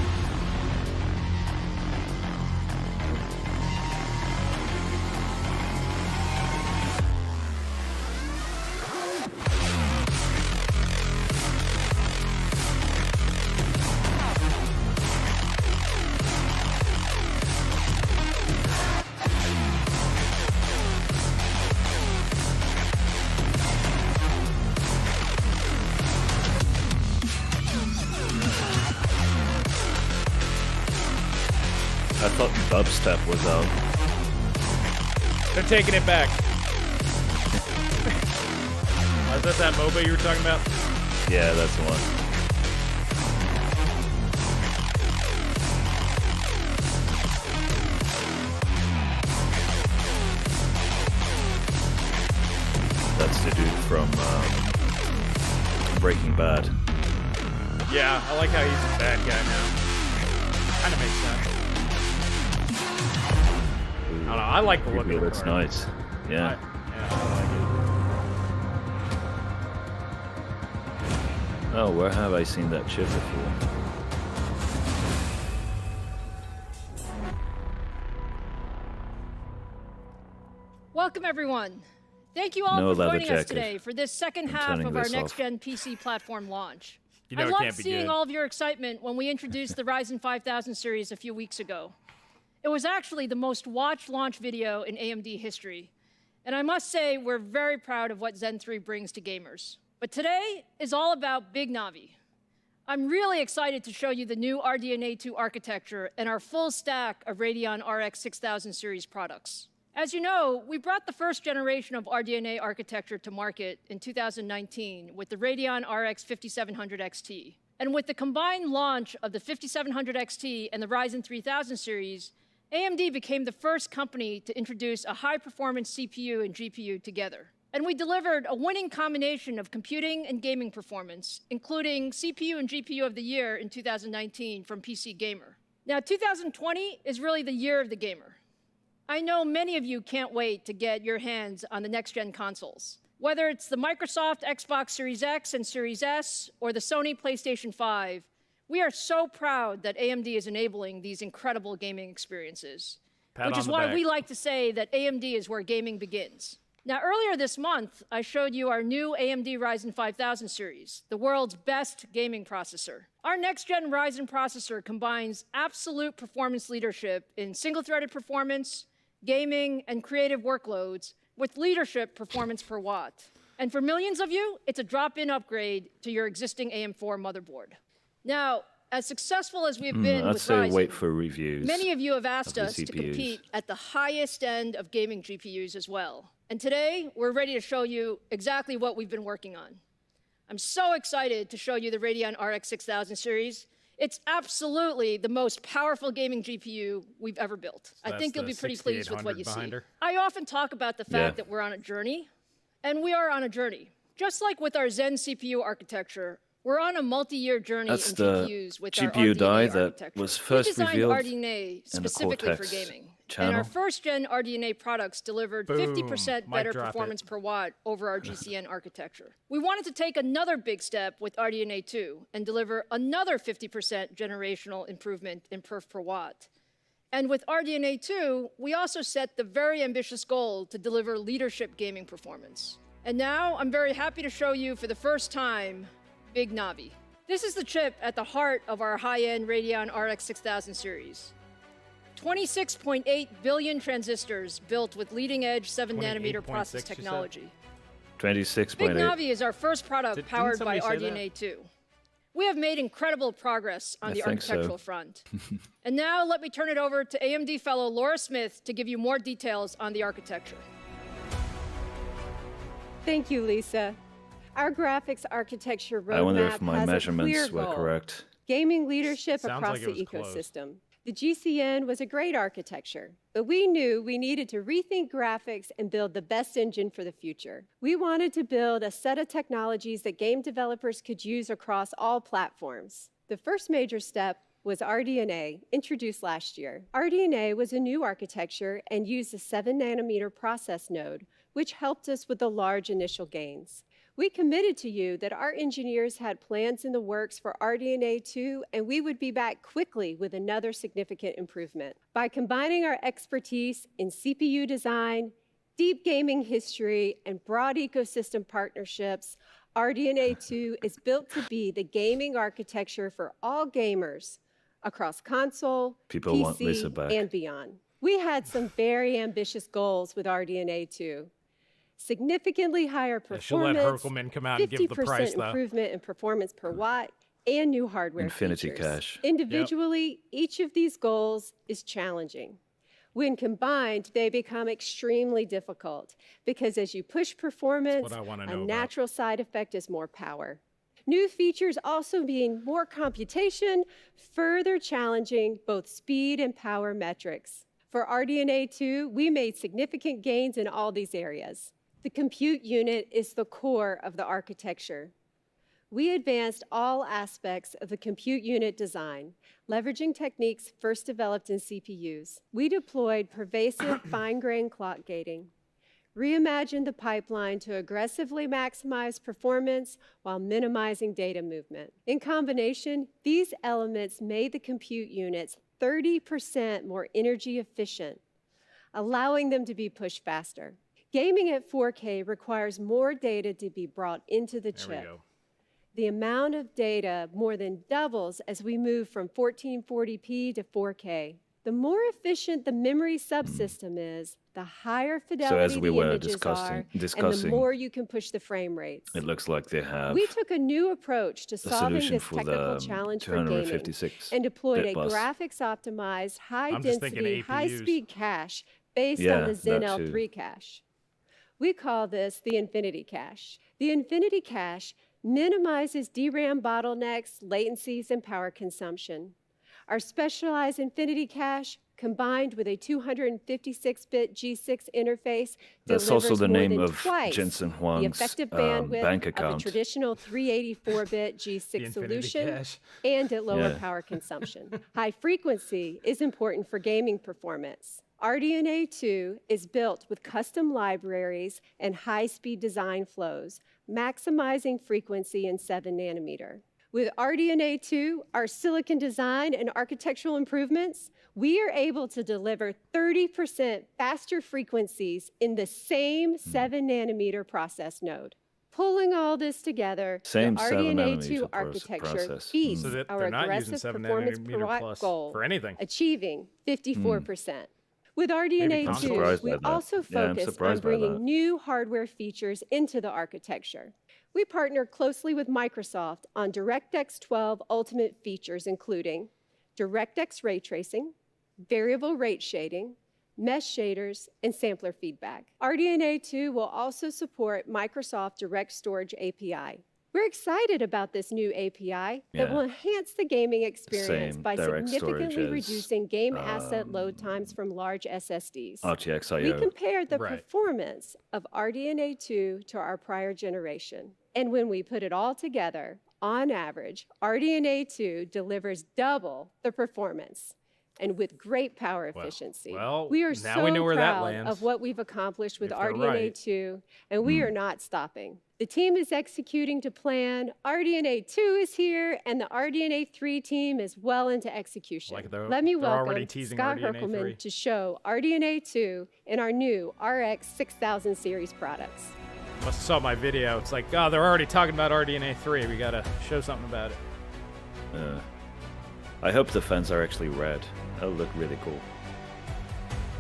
I thought dubstep was out. They're taking it back. Is that MOBA you were talking about? Yeah, that's the one. That's the dude from Breaking Bad. Yeah, I like how he's a bad guy now. Kind of makes sense. I don't know. I like the look of it. Looks nice. Yeah. I like it. Oh, where have I seen that chip before? Welcome, everyone. Thank you all for joining us today for this second half of our next-gen PC platform launch. I loved seeing all of your excitement when we introduced the Ryzen 5000 series a few weeks ago. It was actually the most watched launch video in AMD history. And I must say, we're very proud of what Zen 3 brings to gamers. But today is all about Big Navi. I'm really excited to show you the new RDNA 2 architecture and our full stack of Radeon RX 6000 series products. As you know, we brought the first generation of RDNA architecture to market in 2019 with the Radeon RX 5700 XT. And with the combined launch of the 5700 XT and the Ryzen 3000 series, AMD became the first company to introduce a high-performance CPU and GPU together. And we delivered a winning combination of computing and gaming performance, including CPU and GPU of the year in 2019 from PC Gamer. Now, 2020 is really the year of the gamer. I know many of you can't wait to get your hands on the next-gen consoles. Whether it's the Microsoft Xbox Series X and Series S or the Sony PlayStation 5, we are so proud that AMD is enabling these incredible gaming experiences, which is why we like to say that AMD is where gaming begins. Now, earlier this month, I showed you our new AMD Ryzen 5000 series, the world's best gaming processor. Our next-gen Ryzen processor combines absolute performance leadership in single-threaded performance, gaming, and creative workloads with leadership performance per watt. And for millions of you, it's a drop-in upgrade to your existing AM4 motherboard. Now, as successful as we've been with Ryzen, wait for reviews. Many of you have asked us to compete at the highest end of gaming GPUs as well. And today, we're ready to show you exactly what we've been working on. I'm so excited to show you the Radeon RX 6000 series. It's absolutely the most powerful gaming GPU we've ever built. So I think you'll be pretty pleased with what you see. I often talk about the fact that we're on a journey, and we are on a journey. Just like with our Zen CPU architecture, we're on a multi-year journey in GPUs with our GPU die RDNA that architecture. was first we revealed designed RDNA specifically for gaming. Channel. And our first-gen RDNA products delivered 50% better performance per watt over our GCN architecture. We wanted to take another big step with RDNA 2 and deliver another 50% generational improvement in perf per watt. And with RDNA 2, we also set the very ambitious goal to deliver leadership gaming performance. And now I'm very happy to show you for the first time Big Navi. This is the chip at the heart of our high-end Radeon RX 6000 series. 26.8 billion transistors built with leading-edge 7-nanometer process technology. 26.8. Big Navi is our first product powered by RDNA 2. We have made incredible progress on the architectural front. And now let me turn it over to AMD fellow Laura Smith to give you more details on the architecture. Thank you, Lisa. Our graphics architecture roadmap I wonder if my has measurements a clear were goal: correct. gaming leadership Sounds across like the it was ecosystem. The GCN was a great architecture, but we knew we needed to rethink graphics and build the best engine for the future. We wanted to build a set of technologies that game developers could use across all platforms. The first major step was RDNA, introduced last year. RDNA was a new architecture and used a 7-nanometer process node, which helped us with the large initial gains. We committed to you that our engineers had plans in the works for RDNA 2, and we would be back quickly with another significant improvement. By combining our expertise in CPU design, deep gaming history, and broad ecosystem partnerships, RDNA 2 is built to be the gaming architecture for all gamers across console, PC, and beyond. We had some very ambitious goals with RDNA 2. Significantly higher performance, she'll let Herkelman come out and give the price, 50% improvement in performance per watt, and new hardware Infinity features. cache. Individually, each of these goals is challenging. When combined, they become extremely difficult because as you push performance, a natural side effect is more power. New features also mean more computation, further challenging both speed and power metrics. For RDNA 2, we made significant gains in all these areas. The compute unit is the core of the architecture. We advanced all aspects of the compute unit design, leveraging techniques first developed in CPUs. We deployed pervasive fine-grained clock gating, reimagined the pipeline to aggressively maximize performance while minimizing data movement. In combination, these elements made the compute units 30% more energy efficient, allowing them to be pushed faster. Gaming at 4K requires more data to be brought into the chip. The amount of data more than doubles as we move from 1440p to 4K. The more efficient the memory subsystem is, the higher fidelity the images are, and the more you can push the frame rates. It looks like they have We took a new approach to solving this technical challenge for gaming and deployed a graphics-optimized, high-density, high-speed cache based on the Zen L3 cache. We call this the Infinity Cache. The Infinity Cache minimizes DRAM bottlenecks, latencies, and power consumption. Our specialized Infinity Cache, combined with a 256-bit G6 interface, That's also the name of twice Jensen Huang's the effective bandwidth bank account. of a traditional 384-bit G6 solution, and at lower power consumption. High frequency is important for gaming performance. RDNA 2 is built with custom libraries and high-speed design flows, maximizing frequency in 7 nanometer. With RDNA 2, our silicon design and architectural improvements, we are able to deliver 30% faster frequencies in the same 7 nanometer process node. Pulling all this together, the RDNA 2 architecture beats our aggressive performance per watt goal, for anything. Achieving 54%. With RDNA 2, we also focus on bringing new hardware features into the architecture. We partner closely with Microsoft on DirectX 12 Ultimate features, including DirectX ray tracing, variable rate shading, mesh shaders, and sampler feedback. RDNA 2 will also support Microsoft Direct Storage API. We're excited about this new API that will enhance the gaming experience by significantly reducing game asset load times from large SSDs. RTX IO. We compared the performance of RDNA 2 to our prior generation. And when we put it all together, on average, RDNA 2 delivers double the performance and with great power efficiency. We are so proud of what we've accomplished with RDNA 2, and we are not stopping. The team is executing to plan. RDNA 2 is here, and the RDNA 3 team is well into execution. Let me welcome Scott Herkelman to show RDNA 2 in our new RX 6000 series products. Must have saw my video. It's like, oh, they're already talking about RDNA 3. We gotta show something about it. I hope the fans are actually red. That'll look really cool.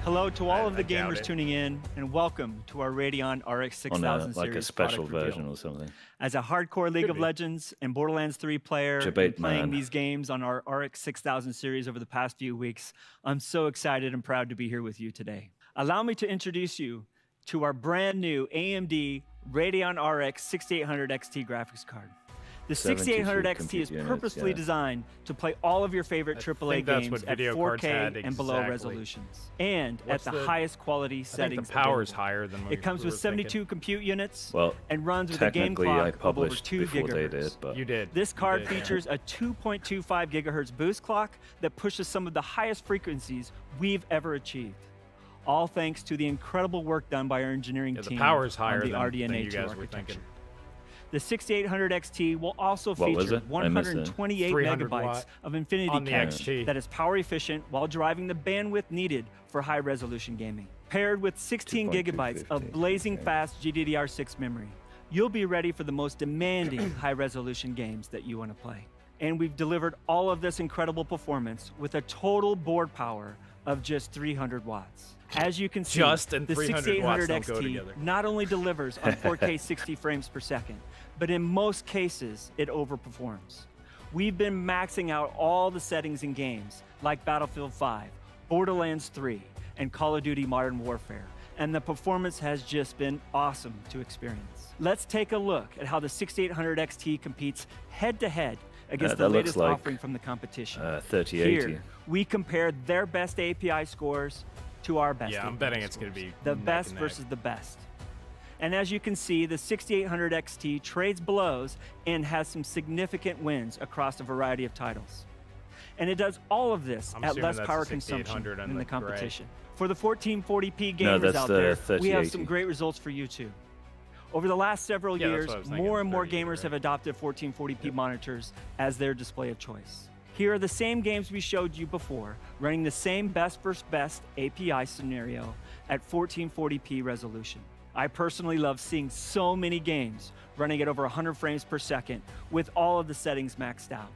Hello to all of the gamers tuning in, and welcome to our Radeon RX 6000 series like a special version reveal. or something. As a hardcore League of Legends and Borderlands 3 player, playing these games on our RX 6000 series over the past few weeks, I'm so excited and proud to be here with you today. Allow me to introduce you to our brand new AMD Radeon RX 6800 XT graphics card. The 6800 XT is purposefully designed to play all of your favorite AAA games at 4K and below resolutions, and at the highest quality settings. The power is higher than it comes with 72 compute units, well, and runs with a game clock of over 2 gigahertz. You did. This card features a 2.25 gigahertz boost clock that pushes some of the highest frequencies we've ever achieved. All thanks to the incredible work done by our engineering team the power is higher on the than RDNA you 2 guys were architecture. thinking. The 6800 XT will also feature 128 megabytes of Infinity cache that is power efficient while driving the bandwidth needed for high-resolution gaming. Paired with 16 gigabytes of blazing fast GDDR6 memory, you'll be ready for the most demanding high-resolution games that you want to play. And we've delivered all of this incredible performance with a total board power of just 300 watts. As you can see, the 6800 XT not only delivers on 4K 60 frames per second, but in most cases, it overperforms. We've been maxing out all the settings in games like Battlefield 5, Borderlands 3, and Call of Duty Modern Warfare, and the performance has just been awesome to experience. Let's take a look at how the 6800 XT competes head-to-head against the latest offering from the competition. 3080. Here, we compared their best API scores to our best. Yeah, I'm betting it's going to be the best versus the best. And as you can see, the 6800 XT trades blows and has some significant wins across a variety of titles. And it does all of this at less power consumption than the competition. For the 1440p gamers out there, we have some great results for you too. Over the last several years, more and more gamers have adopted 1440p monitors as their display of choice. Here are the same games we showed you before, running the same best versus best API scenario at 1440p resolution. I personally love seeing so many games running at over 100 frames per second with all of the settings maxed out.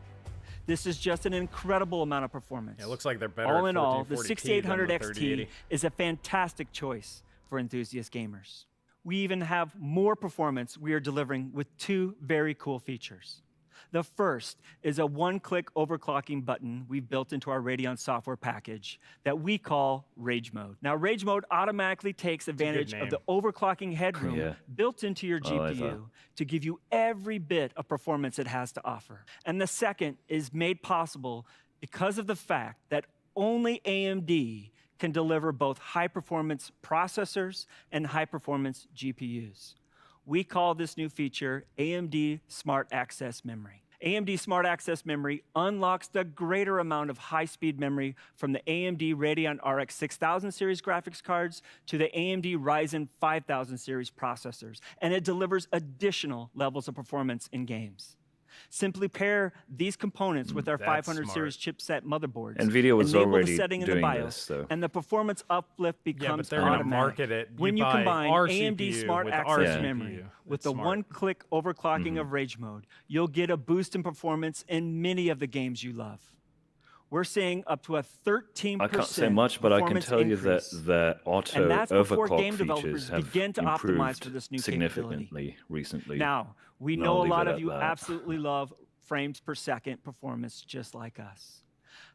This is just an incredible amount of performance. It looks like they're better. All in all, the 6800 XT is a fantastic choice for enthusiast gamers. We even have more performance we are delivering with 2 very cool features. The first is a one-click overclocking button we've built into our Radeon software package that we call Rage Mode. Now, Rage Mode automatically takes advantage of the overclocking headroom built into your GPU to give you every bit of performance it has to offer. And the second is made possible because of the fact that only AMD can deliver both high-performance processors and high-performance GPUs. We call this new feature AMD Smart Access Memory. AMD Smart Access Memory unlocks the greater amount of high-speed memory from the AMD Radeon RX 6000 series graphics cards to the AMD Ryzen 5000 series processors, and it delivers additional levels of performance in games. Simply pair these components with our 500 series chipset motherboards. NVIDIA was enable already the setting in the doing BIOS, this, though. and the performance uplift becomes they're gonna automatic. market it. When you buy combine our AMD CPU Smart with Access our CPU. Memory with It's the smart. one-click overclocking of Rage Mode, you'll get a boost in performance in many of the games you love. We're seeing up to a 13% I can't say much, but I can tell you that increase. the auto And that's before overclock game features developers have begin to optimize improved for this new significantly capability. recently. Now, we And know I'll a leave lot it of at you that. absolutely love frames per second performance just like us.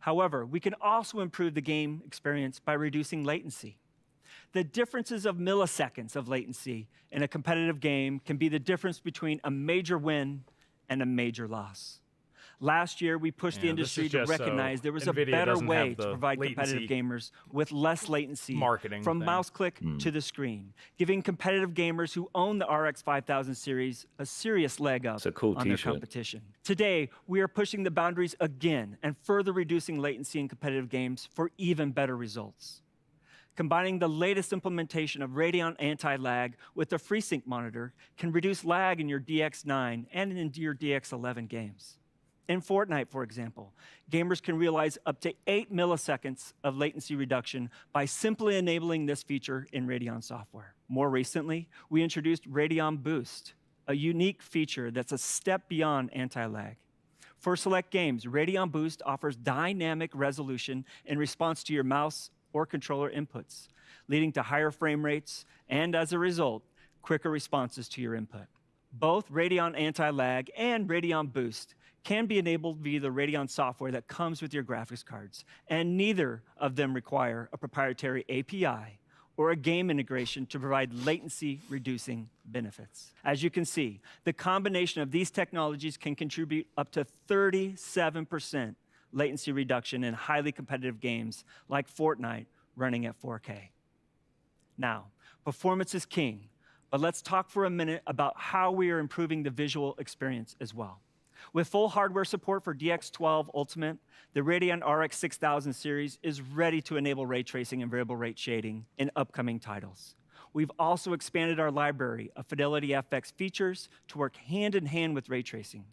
However, we can also improve the game experience by reducing latency. The differences of milliseconds of latency in a competitive game can be the difference between a major win and a major loss. Last year, we pushed the industry to recognize there was a better way to provide competitive gamers with less latency from mouse click to the screen, giving competitive gamers who own the RX 5000 series a serious leg up on their competition. Today, we are pushing the boundaries again and further reducing latency in competitive games for even better results. Combining the latest implementation of Radeon anti-lag with the FreeSync monitor can reduce lag in your DX9 and in your DX11 games. In Fortnite, for example, gamers can realize up to 8 milliseconds of latency reduction by simply enabling this feature in Radeon software. More recently, we introduced Radeon Boost, a unique feature that's a step beyond anti-lag. For select games, Radeon Boost offers dynamic resolution in response to your mouse or controller inputs, leading to higher frame rates and, as a result, quicker responses to your input. Both Radeon Anti-Lag and Radeon Boost can be enabled via the Radeon software that comes with your graphics cards, and neither of them require a proprietary API or a game integration to provide latency-reducing benefits. As you can see, the combination of these technologies can contribute up to 37% latency reduction in highly competitive games like Fortnite running at 4K. Now, performance is king, but let's talk for a minute about how we are improving the visual experience as well. With full hardware support for DX12 Ultimate, the Radeon RX 6000 series is ready to enable ray tracing and variable rate shading in upcoming titles. We've also expanded our library of Fidelity FX features to work hand in hand with ray tracing,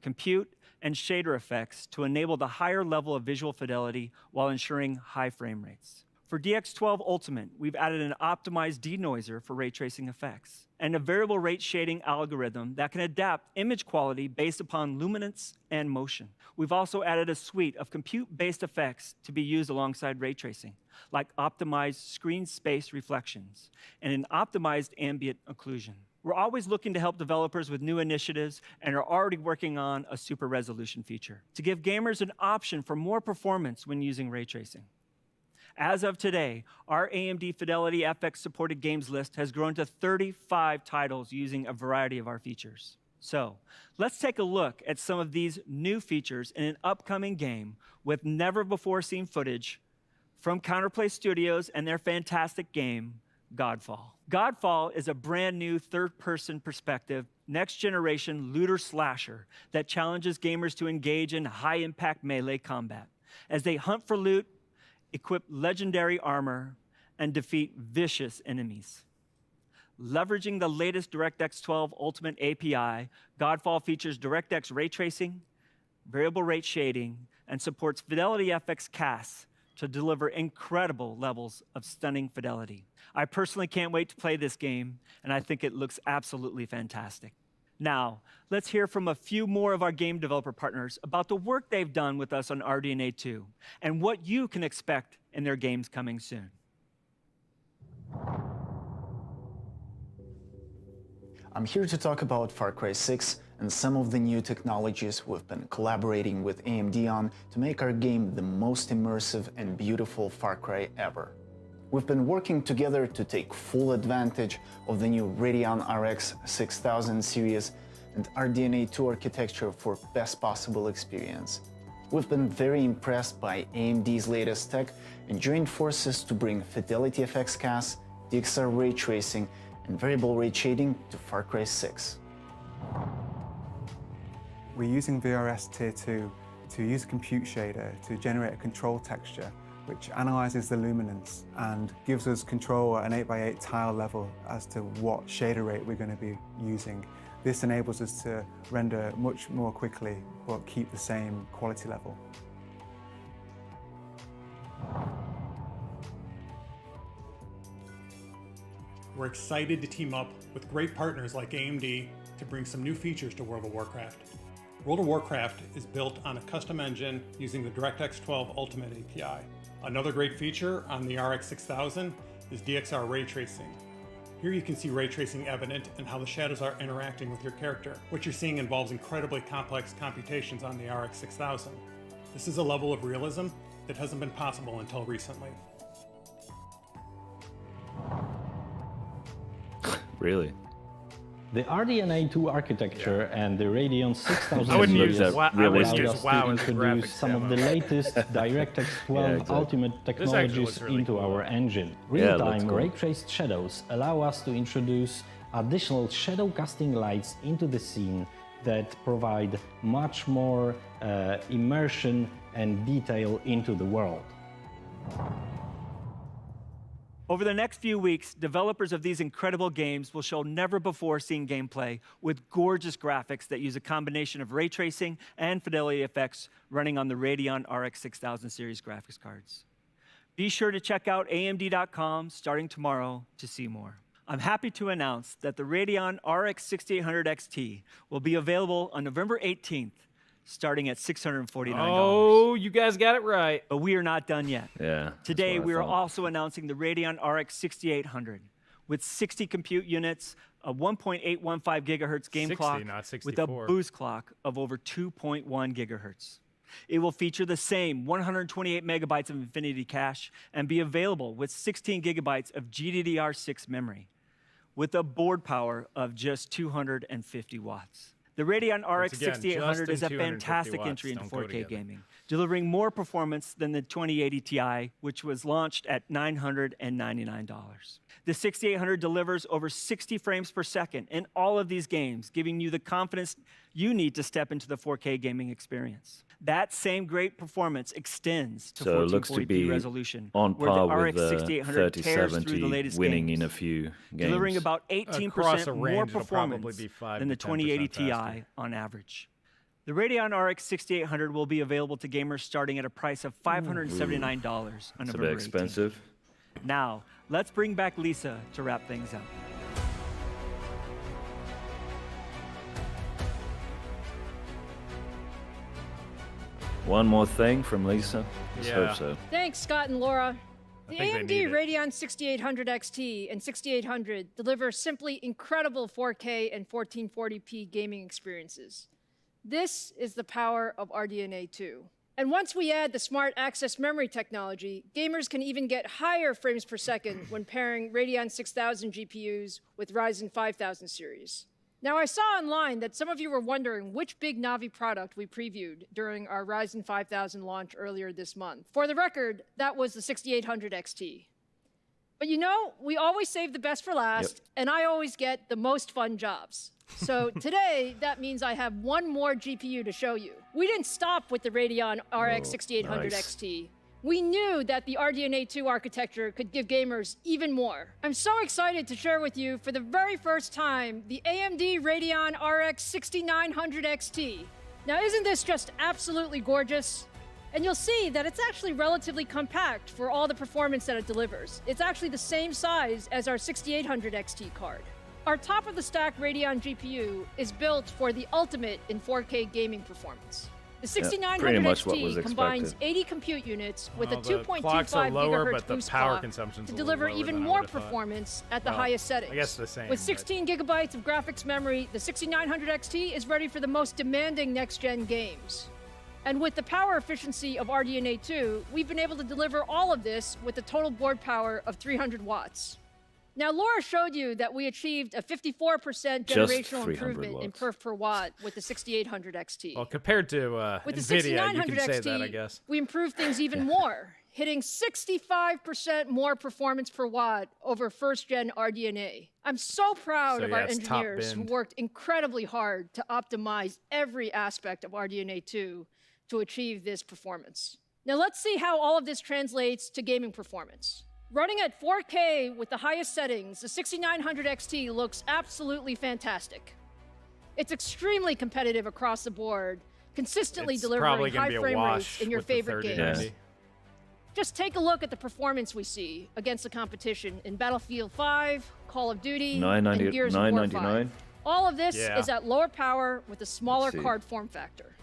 compute, and shader effects to enable the higher level of visual fidelity while ensuring high frame rates. For DX12 Ultimate, we've added an optimized denoiser for ray tracing effects and a variable rate shading algorithm that can adapt image quality based upon luminance and motion. We've also added a suite of compute-based effects to be used alongside ray tracing, like optimized screen space reflections and an optimized ambient occlusion. We're always looking to help developers with new initiatives and are already working on a super resolution feature to give gamers an option for more performance when using ray tracing. As of today, our AMD Fidelity FX supported games list has grown to 35 titles using a variety of our features. So let's take a look at some of these new features in an upcoming game with never before seen footage from Counterplay Studios and their fantastic game, Godfall. Godfall is a brand new third-person perspective, next-generation looter slasher that challenges gamers to engage in high-impact melee combat as they hunt for loot, equip legendary armor, and defeat vicious enemies. Leveraging the latest DirectX 12 Ultimate API, Godfall features DirectX ray tracing, variable rate shading, and supports Fidelity FX CAS to deliver incredible levels of stunning fidelity. I personally can't wait to play this game, and I think it looks absolutely fantastic. Now, let's hear from a few more of our game developer partners about the work they've done with us on RDNA 2 and what you can expect in their games coming soon. I'm here to talk about Far Cry 6 and some of the new technologies we've been collaborating with AMD on to make our game the most immersive and beautiful Far Cry ever. We've been working together to take full advantage of the new Radeon RX 6000 series and RDNA 2 architecture for best possible experience. We've been very impressed by AMD's latest tech and joined forces to bring Fidelity FX CAS, DXR ray tracing, and variable rate shading to Far Cry 6. We're using VRS Tier 2 to use a compute shader to generate a control texture which analyzes the luminance and gives us control at an 8x8 tile level as to what shader rate we're going to be using. This enables us to render much more quickly but keep the same quality level. We're excited to team up with great partners like AMD to bring some new features to World of Warcraft. World of Warcraft is built on a custom engine using the DirectX 12 Ultimate API. Another great feature on the RX 6000 is DXR ray tracing. Here you can see ray tracing evident in how the shadows are interacting with your character. What you're seeing involves incredibly complex computations on the RX 6000. This is a level of realism that hasn't been possible until recently. Really? The RDNA 2 architecture and the Radeon 6000 I wouldn't use series WoW. I wouldn't allowed use us WoW to as a introduce graphics some of the demo. latest DirectX 12 Ultimate technologies really into cool. our engine. Yeah, it looks Real-time cool. ray-traced shadows allow us to introduce additional shadow casting lights into the scene that provide much more immersion and detail into the world. Over the next few weeks, developers of these incredible games will show never-before-seen gameplay with gorgeous graphics that use a combination of ray tracing and fidelity effects running on the Radeon RX 6000 series graphics cards. Be sure to check out AMD.com starting tomorrow to see more. I'm happy to announce that the Radeon RX 6800 XT will be available on November 18th, starting at $649. Oh, you guys got it right. But we are not done yet. Yeah. Today, we are also announcing the Radeon RX 6800 with 60 compute units, a 1.815 gigahertz game 60, clock not with a 64. boost clock of over 2.1 gigahertz. It will feature the same 128 megabytes of Infinity cache and be available with 16 gigabytes of GDDR6 memory with a board power of just 250 watts. The Radeon RX 6800 is a fantastic entry into 4K gaming, delivering more performance than the 2080 Ti, which was launched at $999. The 6800 delivers over 60 frames per second in all of these games, giving you the confidence you need to step into the 4K gaming experience. That same great performance extends to 1440p resolution, on where par the RX with 6800 tears through the 3070 latest winning games, in a few games. delivering about 18% more performance be than the 2080 Ti on average. The Radeon RX 6800 will be available to gamers starting at a price of $579 on November 18th. It's a bit expensive. Now, let's bring back Lisa to wrap things up. One more thing from Lisa. Let's hope so. Thanks, Scott and Laura. The think AMD they need it. Radeon 6800 XT and 6800 deliver simply incredible 4K and 1440p gaming experiences. This is the power of RDNA 2. And once we add the smart access memory technology, gamers can even get higher frames per second when pairing Radeon 6000 GPUs with Ryzen 5000 series. Now, I saw online that some of you were wondering which big Navi product we previewed during our Ryzen 5000 launch earlier this month. For the record, that was the 6800 XT. But you know, we always save the best for last, and I always get the most fun jobs. So today, that means I have one more GPU to show you. We didn't stop with the Radeon RX 6800 XT. We knew that the RDNA 2 architecture could give gamers even more. I'm so excited to share with you for the very first time the AMD Radeon RX 6900 XT. Now, isn't this just absolutely gorgeous? And you'll see that it's actually relatively compact for all the performance that it delivers. It's actually the same size as our 6800 XT card. Our top-of-the-stack Radeon GPU is built for the ultimate in 4K gaming performance. The 6900 XT combines 80 compute units with a 2.25 gigahertz boost clock to deliver even more performance at the highest settings. I guess the same. With 16 gigabytes of graphics memory, the 6900 XT is ready for the most demanding next-gen games. And with the power efficiency of RDNA 2, we've been able to deliver all of this with a total board power of 300 watts. Now, Laura showed you that we achieved a 54% generational improvement in perf per watt with the 6800 XT. Well, compared to with the NVIDIA, you can 6900 say XT, that, I guess. we improved things even more, hitting 65% more performance per watt over first-gen RDNA. I'm so proud of our engineers who worked incredibly hard to optimize every aspect of RDNA 2 to achieve this performance. Now let's see how all of this translates to gaming performance. Running at 4K with the highest settings, the 6900 XT looks absolutely fantastic. It's extremely competitive across the board, consistently delivering high frame rates in your favorite games. Yeah. Just take a look at the performance we see against the competition in Battlefield 5, Call of Duty, and Gears of War 5. All of this is at lower power with a smaller card form factor.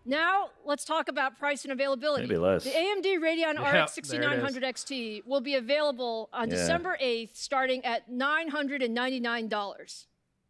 Now, let's talk about price and availability. Maybe less. The AMD Radeon RX 6900 XT will be available on December 8th, starting at $999.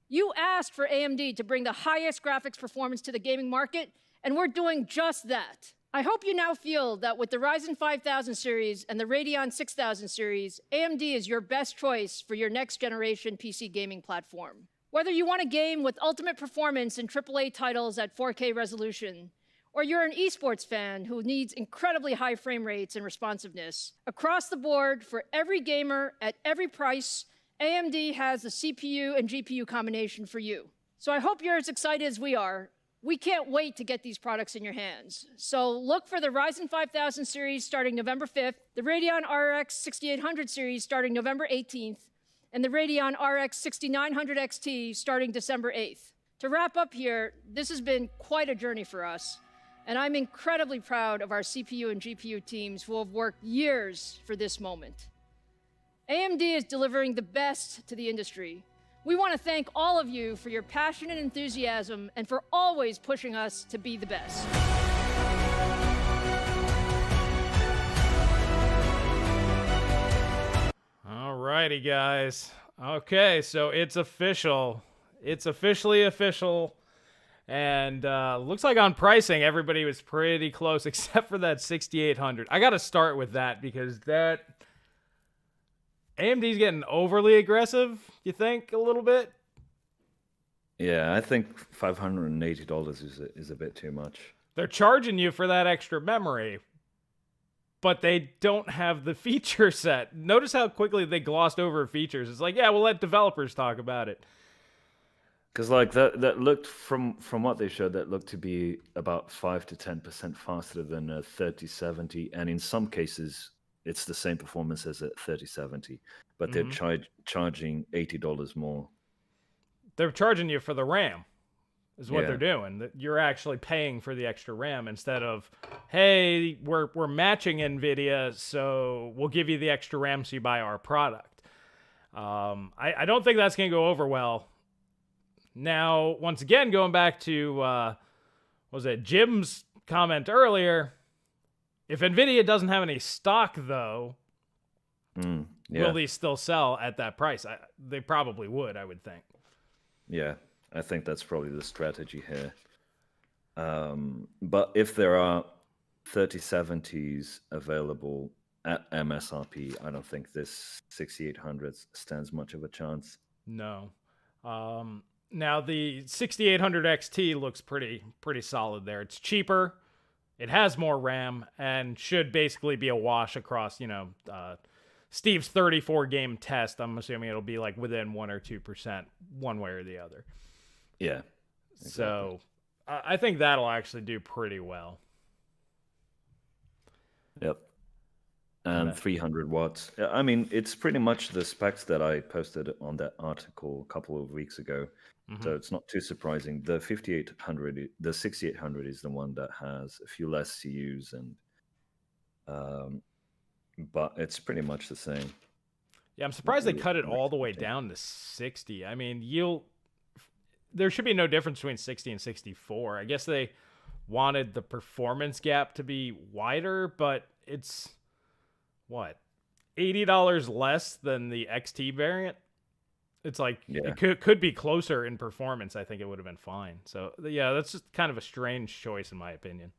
You asked for AMD to bring the highest graphics performance to the gaming market, and we're doing just that. I hope you now feel that with the Ryzen 5000 series and the Radeon 6000 series, AMD is your best choice for your next generation PC gaming platform. Whether you want a game with ultimate performance in AAA titles at 4K resolution, or you're an esports fan who needs incredibly high frame rates and responsiveness, across the board for every gamer at every price, AMD has the CPU and GPU combination for you. So I hope you're as excited as we are. We can't wait to get these products in your hands. So look for the Ryzen 5000 series starting November 5th, the Radeon RX 6800 series starting November 18th, and the Radeon RX 6900 XT starting December 8th. To wrap up here, this has been quite a journey for us, and I'm incredibly proud of our CPU and GPU teams who have worked years for this moment. AMD is delivering the best to the industry. We want to thank all of you for your passion and enthusiasm and for always pushing us to be the best. All righty, guys. Okay, so it's official. It's officially official. And looks like on pricing, everybody was pretty close except for that 6800. I got to start with that because that... AMD's getting overly aggressive, you think, a little bit? Yeah, I think $580 is a bit too much. They're charging you for that extra memory, but they don't have the feature set. Notice how quickly they glossed over features. It's like, yeah, we'll let developers talk about it. Because like that looked, from what they showed, that looked to be about 5 to 10% faster than a 3070, and in some cases... it's the same performance as a 3070, but they're charging $80 more. They're charging you for the RAM, is what they're doing. You're actually paying for the extra RAM instead of, hey, we're matching NVIDIA, so we'll give you the extra RAM so you buy our product. I don't think that's going to go over well. Now, once again, going back to, what was it, Jim's comment earlier... if NVIDIA doesn't have any stock, though, will these still sell at that price? They probably would, I would think. Yeah, I think that's probably the strategy here. But if there are 3070s available at MSRP, I don't think this 6800 stands much of a chance. No. Now, the 6800 XT looks pretty solid there. It's cheaper. It has more RAM and should basically be a wash across, Steve's 34-game test. I'm assuming it'll be like within 1 or 2%, one way or the other. Yeah. Exactly. So I think that'll actually do pretty well. Yep. And 300 watts. I mean, it's pretty much the specs that I posted on that article a couple of weeks ago. So it's not too surprising. The 5800, the 6800 is the one that has a few less CUs, and but it's pretty much the same. Yeah, I'm surprised they cut it all the way down to 60. I mean, there should be no difference between 60 and 64. I guess they wanted the performance gap to be wider, but it's what, $80 less than the XT variant. It's like it could be closer in performance. I think it would have been fine. So yeah, that's just kind of a strange choice in my opinion.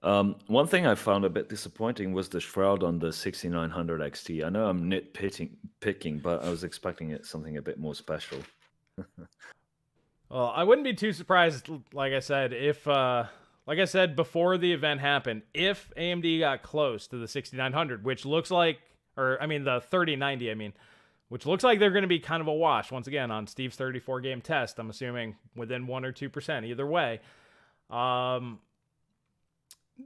One thing I found a bit disappointing was the shroud on the 6900 XT. I know I'm nitpicking, but I was expecting something a bit more special. Well, I wouldn't be too surprised, like I said, if like I said before the event happened, if AMD got close to the 6900, which looks like, the 3090, which looks like they're going to be kind of a wash once again on Steve's 34 game test. I'm assuming within 1 or 2%. Either way,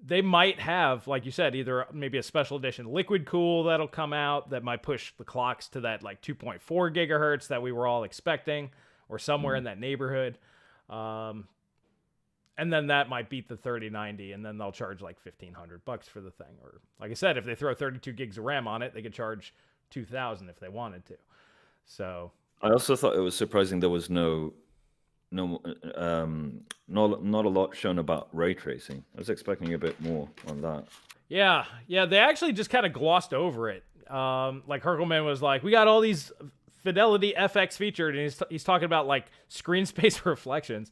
they might have, like you said, either maybe a special edition liquid cool that'll come out that might push the clocks to that like 2.4 gigahertz that we were all expecting, or somewhere in that neighborhood. And then that might beat the 3090, and then they'll charge like $1,500 for the thing. Or like I said, if they throw 32 gigs of RAM on it, they could charge $2,000 if they wanted to. So I also thought it was surprising there was not a lot shown about ray tracing. I was expecting a bit more on that. Yeah, they actually just kind of glossed over it. Like Herkelman was like, we got all these Fidelity FX featured, and he's talking about like screen space reflections,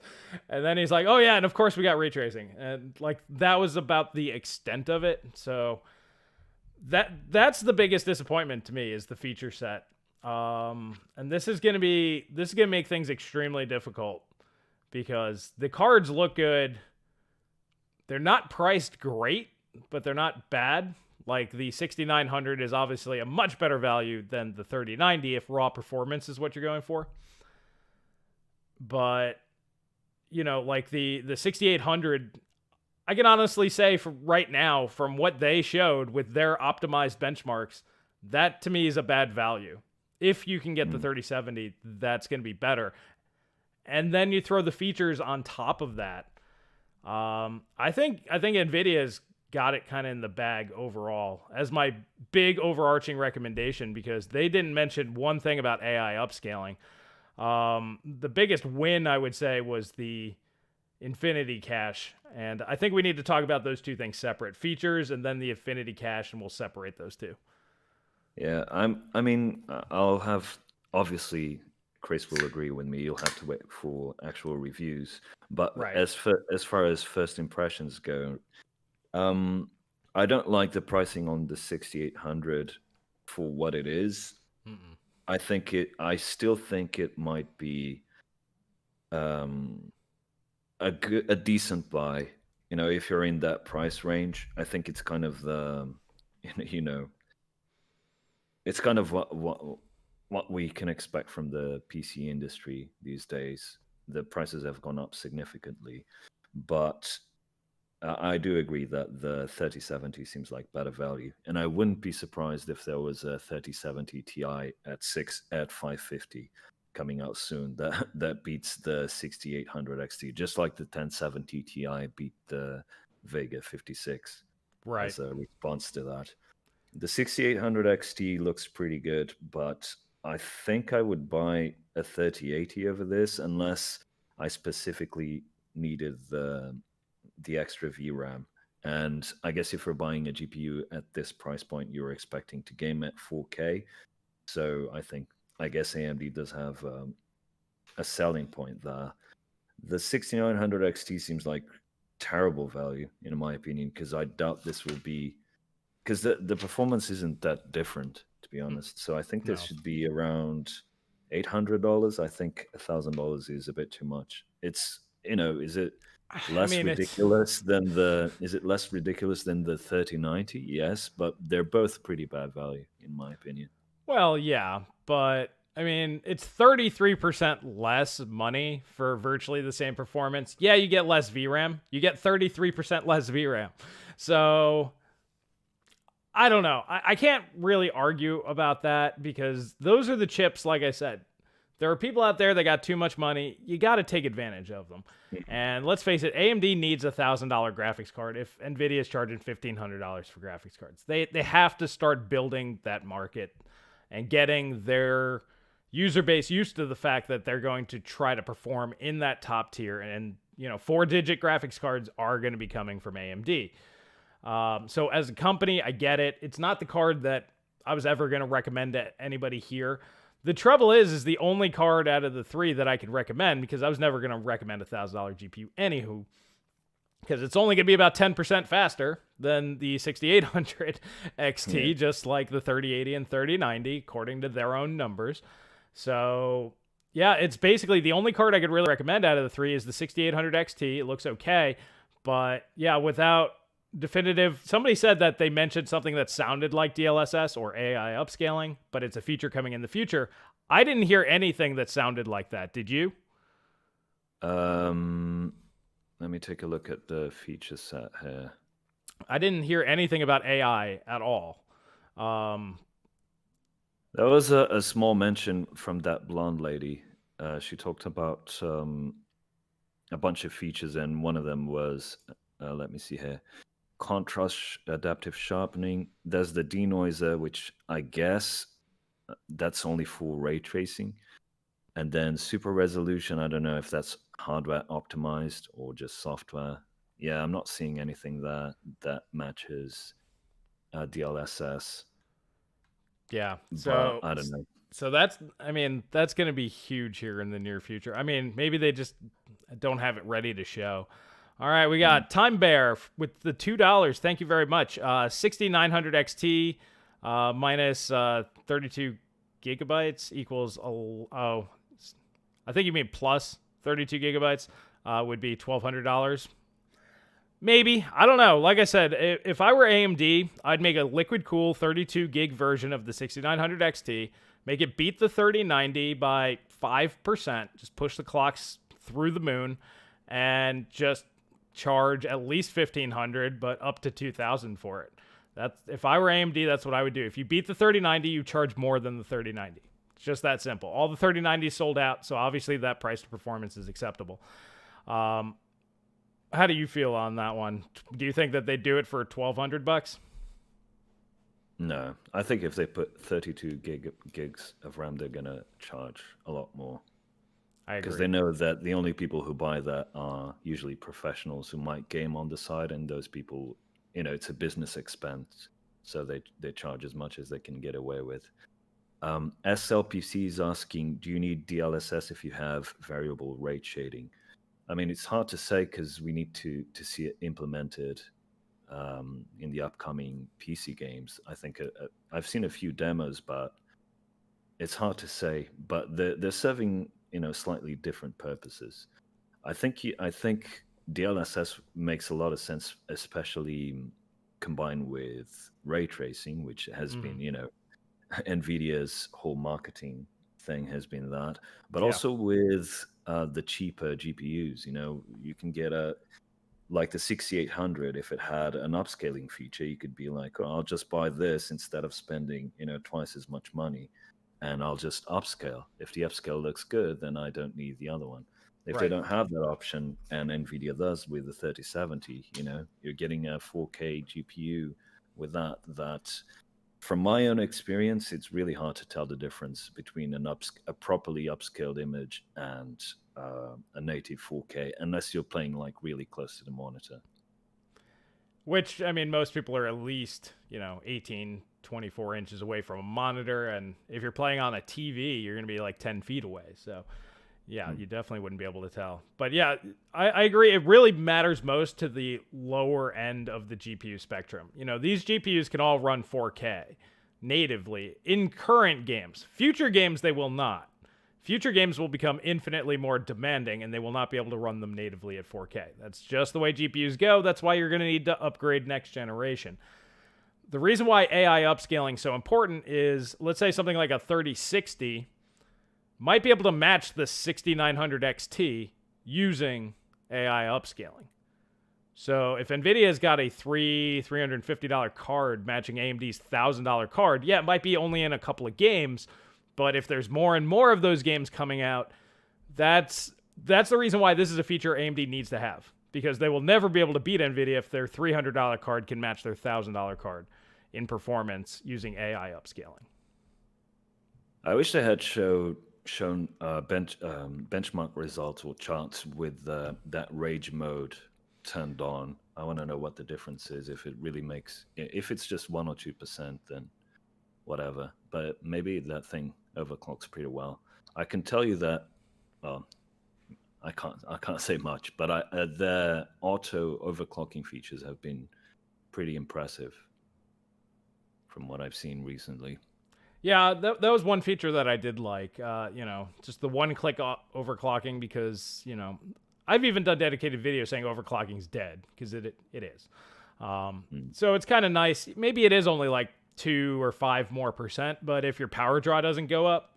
and then he's like, oh yeah, and of course we got ray tracing, and like that was about the extent of it. So that's the biggest disappointment to me, is the feature set. And this is gonna make things extremely difficult, because the cards look good. They're not priced great, but they're not bad. Like the 6900 is obviously a much better value than the 3090 if raw performance is what you're going for. But, like the 6800, I can honestly say for right now, from what they showed with their optimized benchmarks, that to me is a bad value. If you can get the 3070, that's going to be better. And then you throw the features on top of that. I think NVIDIA's got it kind of in the bag overall as my big overarching recommendation, because they didn't mention one thing about AI upscaling. The biggest win, I would say, was the Infinity Cache. And I think we need to talk about those two things separate: features and then the Infinity Cache, and we'll separate those two. Yeah, I'll have, obviously, Chris will agree with me. You'll have to wait for actual reviews. But right. as far as first impressions go, I don't like the pricing on the 6800 for what it is. Mm-mm. I still think it might be a decent buy. If you're in that price range, I think it's kind of the, it's kind of what we can expect from the PC industry these days. The prices have gone up significantly, but I do agree that the 3070 seems like better value, and I wouldn't be surprised if there was a 3070 Ti at 550 coming out soon that beats the 6800 XT, just like the 1070 Ti beat the Vega 56. Right. As a response to that, the 6800 XT looks pretty good, but I think I would buy a 3080 over this unless I specifically needed the extra VRAM. And I guess if you're buying a GPU at this price point, you're expecting to game at 4K. So I guess AMD does have a selling point there. The 6900 XT seems like terrible value, in my opinion, because I doubt this will be, because the performance isn't that different, to be honest. So I think this should be around $800. I think $1,000 is a bit too much. It's, is it less ridiculous than the 3090? Yes, but they're both pretty bad value, in my opinion. Well, yeah, but it's 33% less money for virtually the same performance. Yeah, you get less VRAM. You get 33% less VRAM. So I don't know. I can't really argue about that, because those are the chips, like I said. There are people out there that got too much money. You got to take advantage of them. And let's face it, AMD needs a $1,000 graphics card if NVIDIA is charging $1,500 for graphics cards. They have to start building that market and getting their user base used to the fact that they're going to try to perform in that top tier. And, 4-digit graphics cards are going to be coming from AMD. So as a company, I get it. It's not the card that I was ever going to recommend to anybody here. The trouble is the only card out of the three that I could recommend, because I was never going to recommend a $1,000 GPU anywho, because it's only going to be about 10% faster than the 6800 XT, just like the 3080 and 3090, according to their own numbers. So yeah, it's basically the only card I could really recommend out of the three is the 6800 XT. It looks okay, But yeah, without definitive, somebody said that they mentioned something that sounded like DLSS or AI upscaling, but it's a feature coming in the future. I didn't hear anything that sounded like that. Did you? Let me take a look at the feature set here. I didn't hear anything about AI at all. There was a small mention from that blonde lady. She talked about a bunch of features, and one of them was, let me see here, contrast adaptive sharpening. There's the denoiser, which I guess that's only for ray tracing. And then super resolution, I don't know if that's hardware optimized or just software. Yeah, I'm not seeing anything there that matches DLSS. Yeah, so I don't know. So that's going to be huge here in the near future. I mean, maybe they just don't have it ready to show. All right, we got Time Bear with the $2. Thank you very much. 6900 XT minus 32 gigabytes equals, I think you mean plus 32 gigabytes would be $1,200. Maybe. I don't know. Like I said, if I were AMD, I'd make a liquid cool 32 gig version of the 6900 XT, make it beat the 3090 by 5%, just push the clocks through the moon, and just charge at least $1,500, but up to $2,000 for it. If I were AMD, that's what I would do. If you beat the 3090, you charge more than the 3090. It's just that simple. All the 3090s sold out, so obviously that price to performance is acceptable. How do you feel on that one? Do you think that they do it for $1,200? No, I think if they put 32 gigs of RAM, they're gonna charge a lot more. I agree. Because they know that the only people who buy that are usually professionals who might game on the side, and those people, it's a business expense, so they charge as much as they can get away with. SLPC is asking, do you need DLSS if you have variable rate shading? I mean, it's hard to say because we need to see it implemented in the upcoming PC games. I think I've seen a few demos, but it's hard to say. But they're serving slightly different purposes. I think DLSS makes a lot of sense, especially combined with ray tracing, which has been NVIDIA's whole marketing thing has been that, but also with the cheaper GPUs. You can get like the 6800. If it had an upscaling feature, you could be like, I'll just buy this instead of spending twice as much money, and I'll just upscale. If the upscale looks good, then I don't need the other one. If they don't have that option, and NVIDIA does with the 3070, you're getting a 4K GPU with that. From my own experience, it's really hard to tell the difference between a properly upscaled image and a native 4K, unless you're playing like really close to the monitor. Which, I mean, most people are at least, 18, 24 inches away from a monitor. And if you're playing on a TV, you're going to be like 10 feet away. So, yeah, you definitely wouldn't be able to tell. But yeah, I agree. It really matters most to the lower end of the GPU spectrum. These GPUs can all run 4K natively in current games. Future games, they will not. Future games will become infinitely more demanding, and they will not be able to run them natively at 4K. That's just the way GPUs go. That's why you're going to need to upgrade next generation. The reason why AI upscaling is so important is, let's say something like a 3060 might be able to match the 6900 XT using AI upscaling. So if NVIDIA's got a $350 card matching AMD's $1,000 card, yeah, it might be only in a couple of games, but if there's more and more of those games coming out, that's the reason why this is a feature AMD needs to have, because they will never be able to beat NVIDIA if their $300 card can match their $1,000 card in performance using AI upscaling. I wish they had shown benchmark results or charts with that rage mode turned on. I want to know what the difference is. If it really makes, if it's just 1 or 2%, then whatever. But maybe that thing overclocks pretty well. I can tell you that. Well, I can't say much, but their auto overclocking features have been pretty impressive from what I've seen recently. Yeah, that was one feature that I did like, just the one-click overclocking, because, I've even done dedicated videos saying overclocking's dead, because it is. So it's kind of nice. Maybe it is only like 2 or 5 more %, but if your power draw doesn't go up,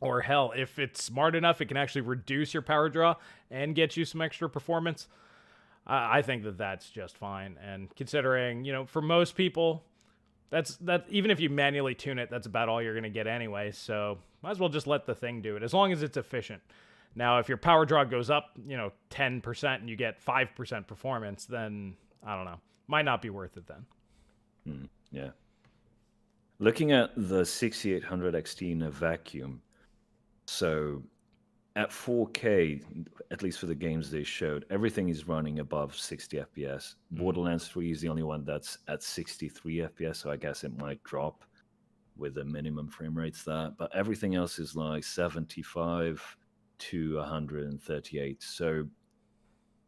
or hell, if it's smart enough, it can actually reduce your power draw and get you some extra performance. I think that's just fine. And considering, for most people, that even if you manually tune it, that's about all you're going to get anyway. So might as well just let the thing do it, as long as it's efficient. Now, if your power draw goes up, 10% and you get 5% performance, then I don't know, might not be worth it then. Yeah. Looking at the 6800 XT in a vacuum, so at 4K, at least for the games they showed, everything is running above 60 FPS. Borderlands 3 is the only one that's at 63 FPS, so I guess it might drop with the minimum frame rates there. But everything else is like 75 to 138. So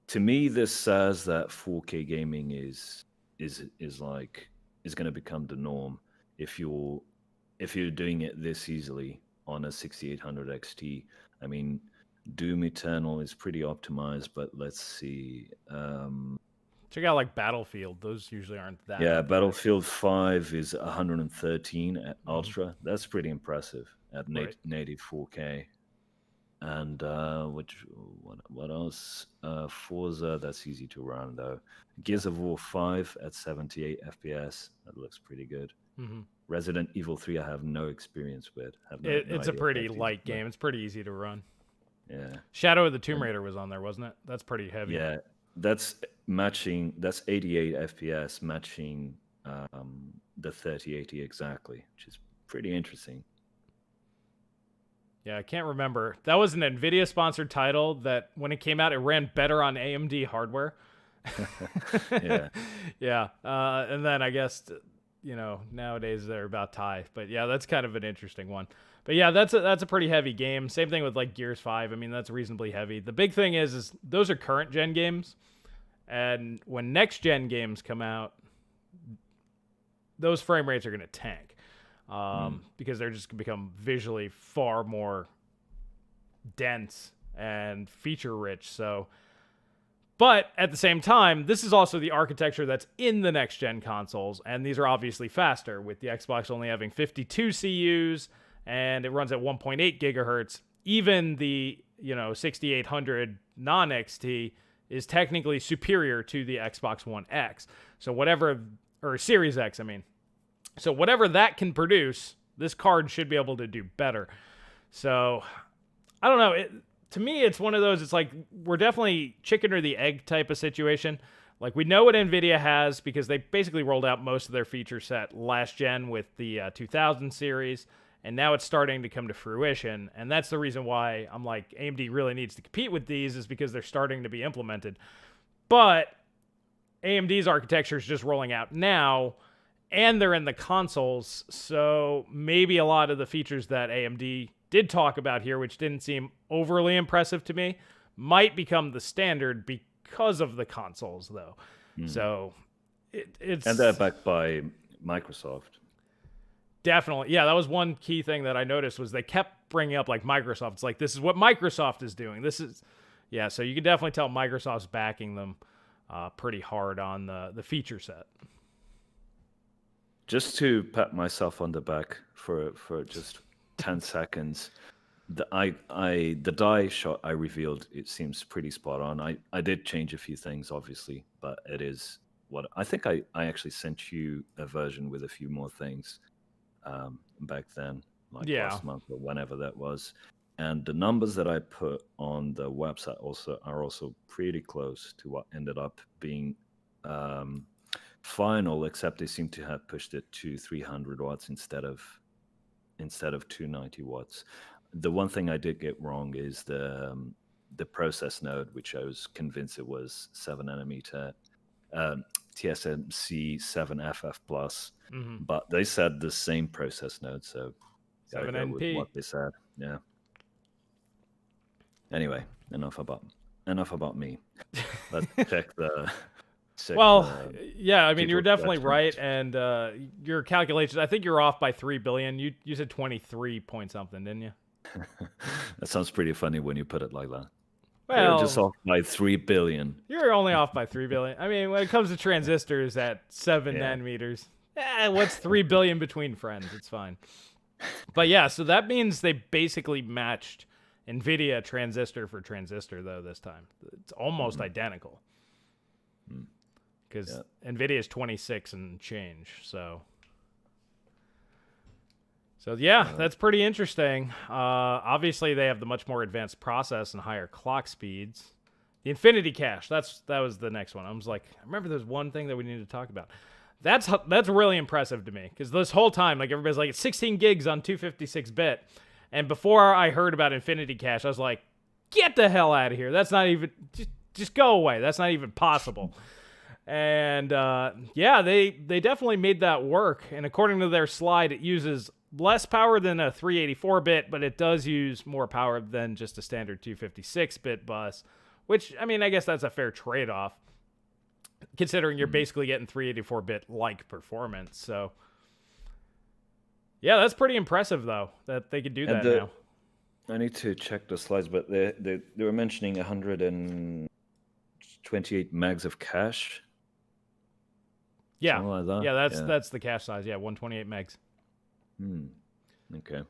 to me, this says that 4K gaming is going to become the norm if you're doing it this easily on a 6800 XT. I mean, Doom Eternal is pretty optimized, but let's see. Check out like Battlefield. Those usually aren't that. Yeah, Battlefield 5 is 113 at Ultra. That's pretty impressive at native 4K. And what else? Forza, that's easy to run though. Gears of War 5 at 78 FPS. That looks pretty good. Resident Evil 3, I have no experience with. It's a pretty light game. It's pretty easy to run. Yeah. Shadow of the Tomb Raider was on there, wasn't it? That's pretty heavy. Yeah, that's 88 FPS, matching the 3080 exactly, which is pretty interesting. Yeah, I can't remember. That was an NVIDIA-sponsored title that, when it came out, it ran better on AMD hardware. Yeah. Yeah. And then I guess, nowadays they're about tie. But yeah, that's kind of an interesting one. But yeah, that's a pretty heavy game. Same thing with like Gears 5. I mean, that's reasonably heavy. The big thing is those are current gen games. And when next gen games come out, those frame rates are going to tank. Because they're just going to become visually far more dense and feature rich. So, but at the same time, this is also the architecture that's in the next gen consoles, and these are obviously faster, with the Xbox only having 52 CUs, and it runs at 1.8 gigahertz. Even the 6800 non-XT is technically superior to the Xbox One X. So or Series X, I mean. So whatever that can produce, this card should be able to do better. So, I don't know. To me, it's one of those, it's like, we're definitely chicken or the egg type of situation. Like, we know what NVIDIA has because they basically rolled out most of their feature set last gen with the 2000 series, and now it's starting to come to fruition. And that's the reason why I'm like, AMD really needs to compete with these, is because they're starting to be implemented. But AMD's architecture is just rolling out now, and they're in the consoles, so maybe a lot of the features that AMD did talk about here, which didn't seem overly impressive to me, might become the standard because of the consoles, though. So it's... And they're backed by Microsoft. Definitely. Yeah, that was one key thing that I noticed, was they kept bringing up like Microsoft. It's like, this is what Microsoft is doing. Yeah, so you can definitely tell Microsoft's backing them pretty hard on the feature set. Just to pat myself on the back for just 10 seconds, the die shot I revealed, it seems pretty spot on. I did change a few things, obviously, but it is what I think. I actually sent you a version with a few more things back then, like last month or whenever that was. And the numbers that I put on the website are also pretty close to what ended up being final, except they seem to have pushed it to 300 watts instead of 290 watts. The one thing I did get wrong is the process node, which I was convinced it was 7 nanometer TSMC 7FF plus, but they said the same process node, so 7NP. With what they said. Yeah. Anyway, enough about me. Let's check the. Yeah, I mean, you're definitely right, and your calculations, I think you're off by 3 billion. You said 23 point something, didn't you? That sounds pretty funny when you put it like that. Well, you're just off by 3 billion. You're only off by 3 billion. I mean, when it comes to transistors at 7 nanometers, what's 3 billion between friends? It's fine. But yeah, so that means they basically matched NVIDIA transistor for transistor, though, this time. It's almost identical. Because NVIDIA is 26 and change, so yeah, that's pretty interesting. Obviously, they have the much more advanced process and higher clock speeds. The Infinity Cache, that was the next one. I was like, I remember there's one thing that we need to talk about. That's really impressive to me, because this whole time, like, everybody's like, it's 16 gigs on 256-bit. And before I heard about Infinity Cache, I was like, get the hell out of here. That's not even, just go away. That's not even possible. And yeah, they definitely made that work. And according to their slide, it uses less power than a 384-bit, but it does use more power than just a standard 256-bit bus, which, I mean, I guess that's a fair trade-off, considering you're basically getting 384-bit like performance. So yeah, that's pretty impressive, though, that they could do that now. I need to check the slides, but they were mentioning 128 megs of cache. Yeah, like that. Yeah, that's the cache size. Yeah, 128 megs. Okay.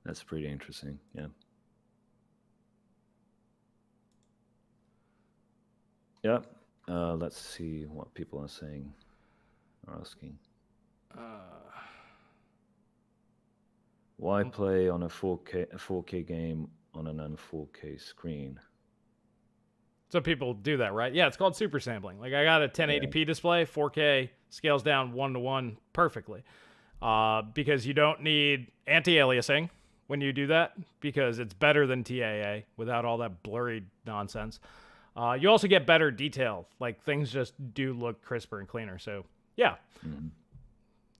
That's pretty interesting. Yeah. Yeah. Let's see what people are saying or asking. Why play on a 4K game on a non-4K screen? So people do that, right? Yeah, it's called super sampling. Like, I got a 1080p display, 4K, scales down 1:1 perfectly. Because you don't need anti-aliasing when you do that, because it's better than TAA without all that blurry nonsense. You also get better detail. Like, things just do look crisper and cleaner. So, yeah.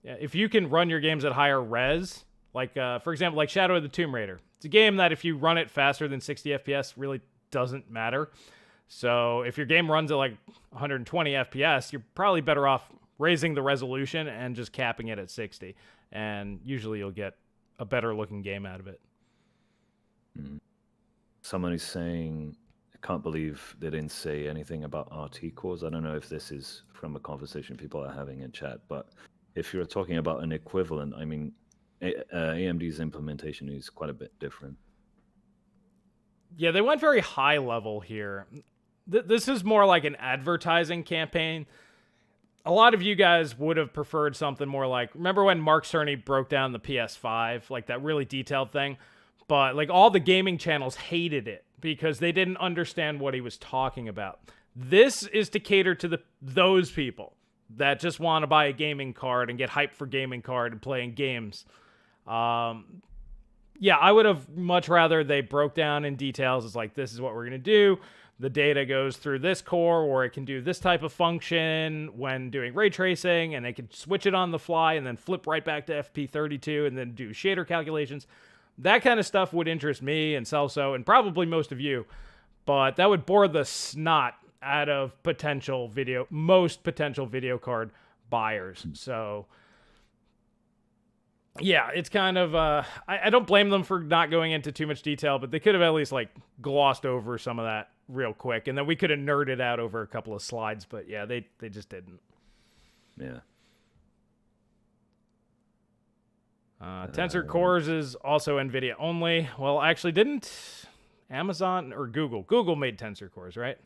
Yeah, if you can run your games at higher res, like, for example, like Shadow of the Tomb Raider. It's a game that if you run it faster than 60 FPS, really doesn't matter. So if your game runs at like 120 FPS, you're probably better off raising the resolution and just capping it at 60. And usually you'll get a better looking game out of it. Someone is saying, I can't believe they didn't say anything about RT cores. I don't know if this is from a conversation people are having in chat, but if you're talking about an equivalent, I mean, AMD's implementation is quite a bit different. Yeah, they went very high level here. This is more like an advertising campaign. A lot of you guys would have preferred something more like, remember when Mark Cerny broke down the PS5, like that really detailed thing? But like all the gaming channels hated it because they didn't understand what he was talking about. This is to cater to those people that just want to buy a gaming card and get hyped for gaming card and playing games. Yeah, I would have much rather they broke down in details. It's like, this is what we're going to do. The data goes through this core, or it can do this type of function when doing ray tracing, and they can switch it on the fly and then flip right back to FP32 and then do shader calculations. That kind of stuff would interest me and Celso and probably most of you, but that would bore the snot out of most potential video card buyers. So yeah, it's kind of, I don't blame them for not going into too much detail, but they could have at least like glossed over some of that real quick, and then we could have nerded out over a couple of slides, but yeah, they just didn't. Yeah. Tensor Cores is also NVIDIA only. Well, actually, didn't Amazon or Google made Tensor Cores, right?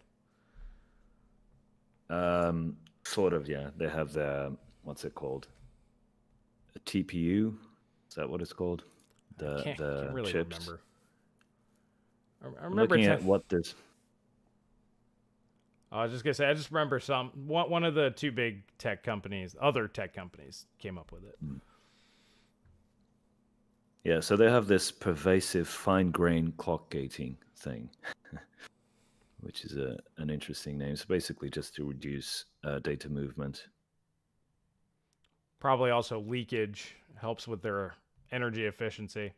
Sort of, yeah. They have the, what's it called? A TPU? Is that what it's called? The can't really chips. Remember. I remember looking at what there's. I was just gonna say, I just remember one of the two big other tech companies came up with it. Yeah, so they have this pervasive fine-grained clock gating thing, which is an interesting name. It's basically just to reduce data movement. Probably also leakage helps with their energy efficiency.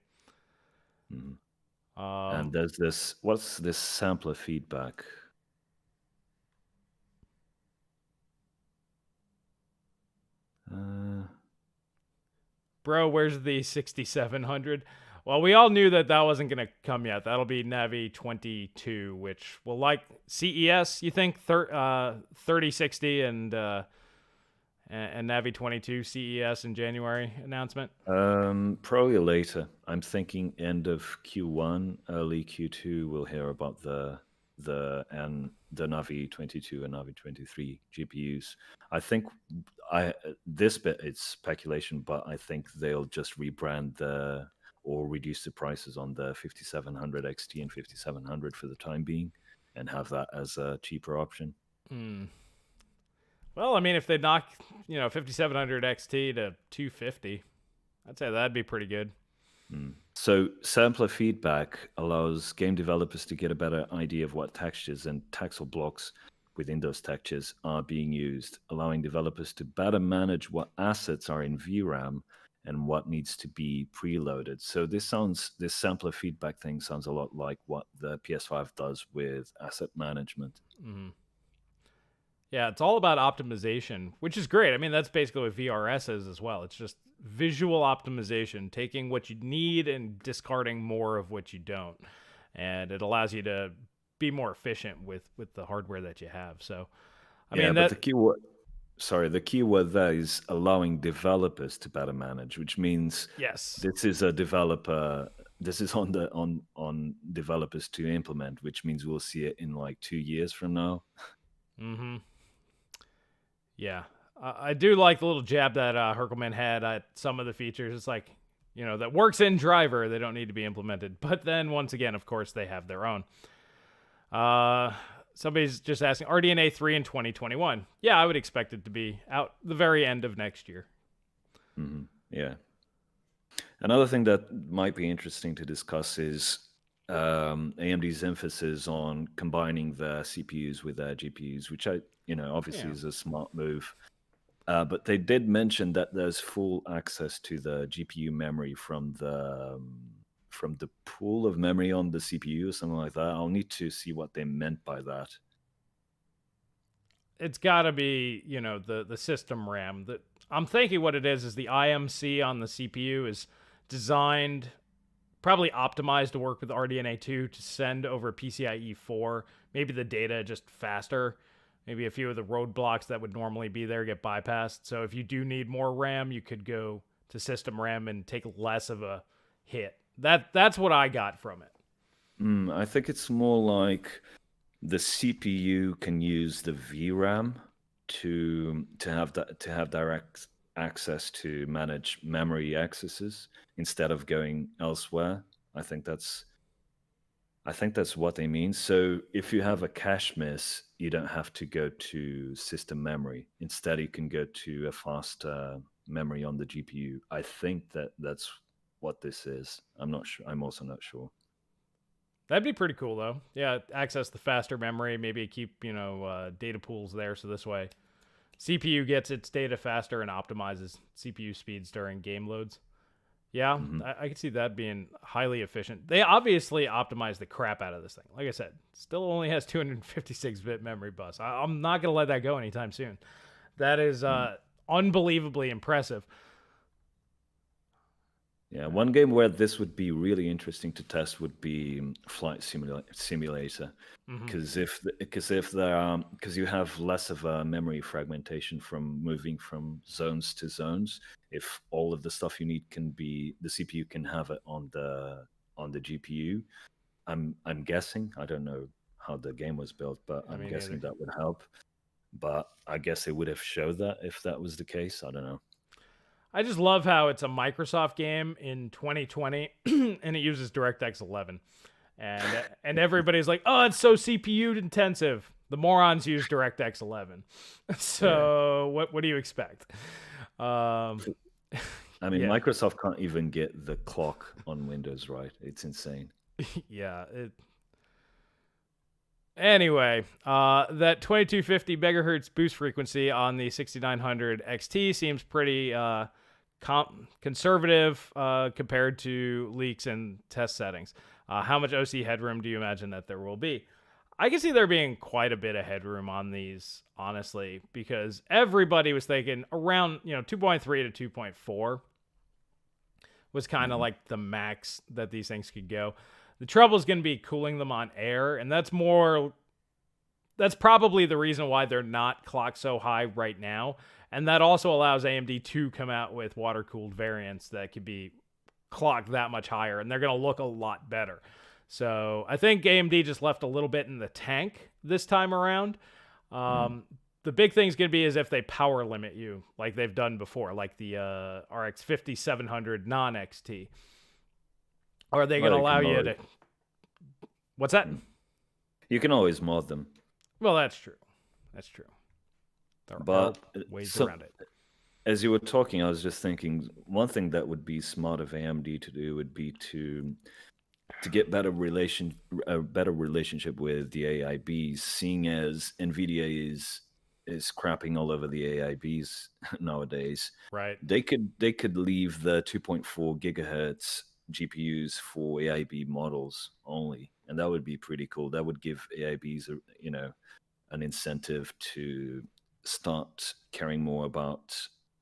And there's this, what's this sampler feedback? Bro, where's the 6700? Well, we all knew that wasn't going to come yet. That'll be Navi 22, which will like CES, you think? 3060 and Navi 22 CES in January announcement? Probably later. I'm thinking end of Q1, early Q2. We'll hear about the Navi 22 and Navi 23 GPUs. I think this bit it's speculation, but I think they'll just rebrand or reduce the prices on the 5700 XT and 5700 for the time being, and have that as a cheaper option. Well, I mean, if they knock 5700 XT to 250, I'd say that'd be pretty good. So sampler feedback allows game developers to get a better idea of what textures and texel blocks within those textures are being used, allowing developers to better manage what assets are in VRAM and what needs to be preloaded. So this sampler feedback thing sounds a lot like what the PS5 does with asset management. Yeah, it's all about optimization, which is great. I mean, that's basically what VRS is as well. It's just visual optimization, taking what you need and discarding more of what you don't. And it allows you to be more efficient with the hardware that you have. So, I mean, but the keyword there is allowing developers to better manage, which means this is a developer. This is on developers to implement, which means we'll see it in like 2 years from now. Yeah, I do like the little jab that Herkelman had at some of the features. It's like, that works in driver. They don't need to be implemented. But then once again, of course, they have their own. Somebody's just asking, RDNA 3 in 2021. Yeah, I would expect it to be out the very end of next year. Yeah. Another thing that might be interesting to discuss is AMD's emphasis on combining their CPUs with their GPUs, which obviously is a smart move. But they did mention that there's full access to the GPU memory from the pool of memory on the CPU or something like that. I'll need to see what they meant by that. It's got to be, the system RAM. I'm thinking what it is the IMC on the CPU is designed, probably optimized to work with RDNA 2 to send over PCIe 4. Maybe the data just faster. Maybe a few of the roadblocks that would normally be there get bypassed. So if you do need more RAM, you could go to system RAM and take less of a hit. That's what I got from it. I think it's more like the CPU can use the VRAM to have direct access to manage memory accesses instead of going elsewhere. I think that's what they mean. So if you have a cache miss, you don't have to go to system memory. Instead, you can go to a faster memory on the GPU. I think that's what this is. I'm not sure. I'm also not sure. That'd be pretty cool, though. Yeah, access the faster memory. Maybe keep data pools there, so this way CPU gets its data faster and optimizes CPU speeds during game loads. Yeah, I can see that being highly efficient. They obviously optimize the crap out of this thing. Like I said, still only has 256-bit memory bus. I'm not going to let that go anytime soon. That is unbelievably impressive. Yeah, one game where this would be really interesting to test would be Flight Simulator, because because you have less of a memory fragmentation from moving from zones to zones. If all of the stuff you need the CPU can have it on the GPU. I'm guessing. I don't know how the game was built, but I'm guessing that would help. But I guess it would have showed that if that was the case. I don't know. I just love how it's a Microsoft game in 2020 and it uses DirectX 11. And everybody's like, "Oh, it's so CPU intensive." The morons use DirectX 11. So, what do you expect? I mean, Microsoft can't even get the clock on Windows right. It's insane. Yeah, Anyway, that 2250 megahertz boost frequency on the 6900 XT seems pretty conservative compared to leaks and test settings. How much OC headroom do you imagine that there will be? I can see there being quite a bit of headroom on these, honestly, because everybody was thinking around 2.3 to 2.4 was kind of like the max that these things could go. The trouble is going to be cooling them on air, and that's probably the reason why they're not clocked so high right now. And that also allows AMD to come out with water-cooled variants that could be clocked that much higher, and they're going to look a lot better. So I think AMD just left a little bit in the tank this time around. The big thing's going to be is if they power limit you like they've done before, like the RX 5700 non-XT. Or are they going to allow you to... What's that? You can always mod them. Well, that's true. That's true. There are ways around it. As you were talking, I was just thinking one thing that would be smart of AMD to do would be to get a better relationship with the AIBs, seeing as NVIDIA is crapping all over the AIBs nowadays. Right. They could leave the 2.4 gigahertz GPUs for AIB models only, and that would be pretty cool. That would give AIBs an incentive to start caring more about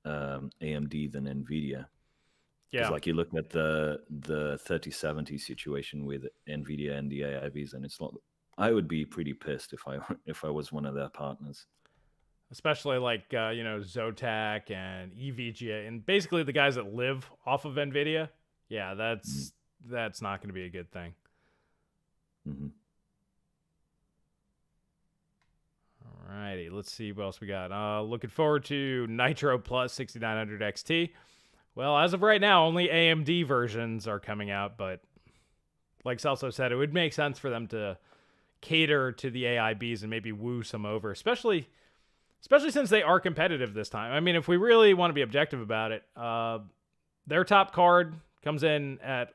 AMD than NVIDIA. Yeah, like you look at the 3070 situation with NVIDIA and the AIBs, and it's not. I would be pretty pissed if I was one of their partners. Especially like Zotac and EVGA, and basically the guys that live off of NVIDIA. Yeah, that's not going to be a good thing. Mm-hmm. Alrighty, let's see what else we got. Looking forward to Nitro Plus 6900 XT. Well, as of right now, only AMD versions are coming out, but like Celso said, it would make sense for them to cater to the AIBs and maybe woo some over, especially since they are competitive this time. I mean, if we really want to be objective about it, their top card comes in at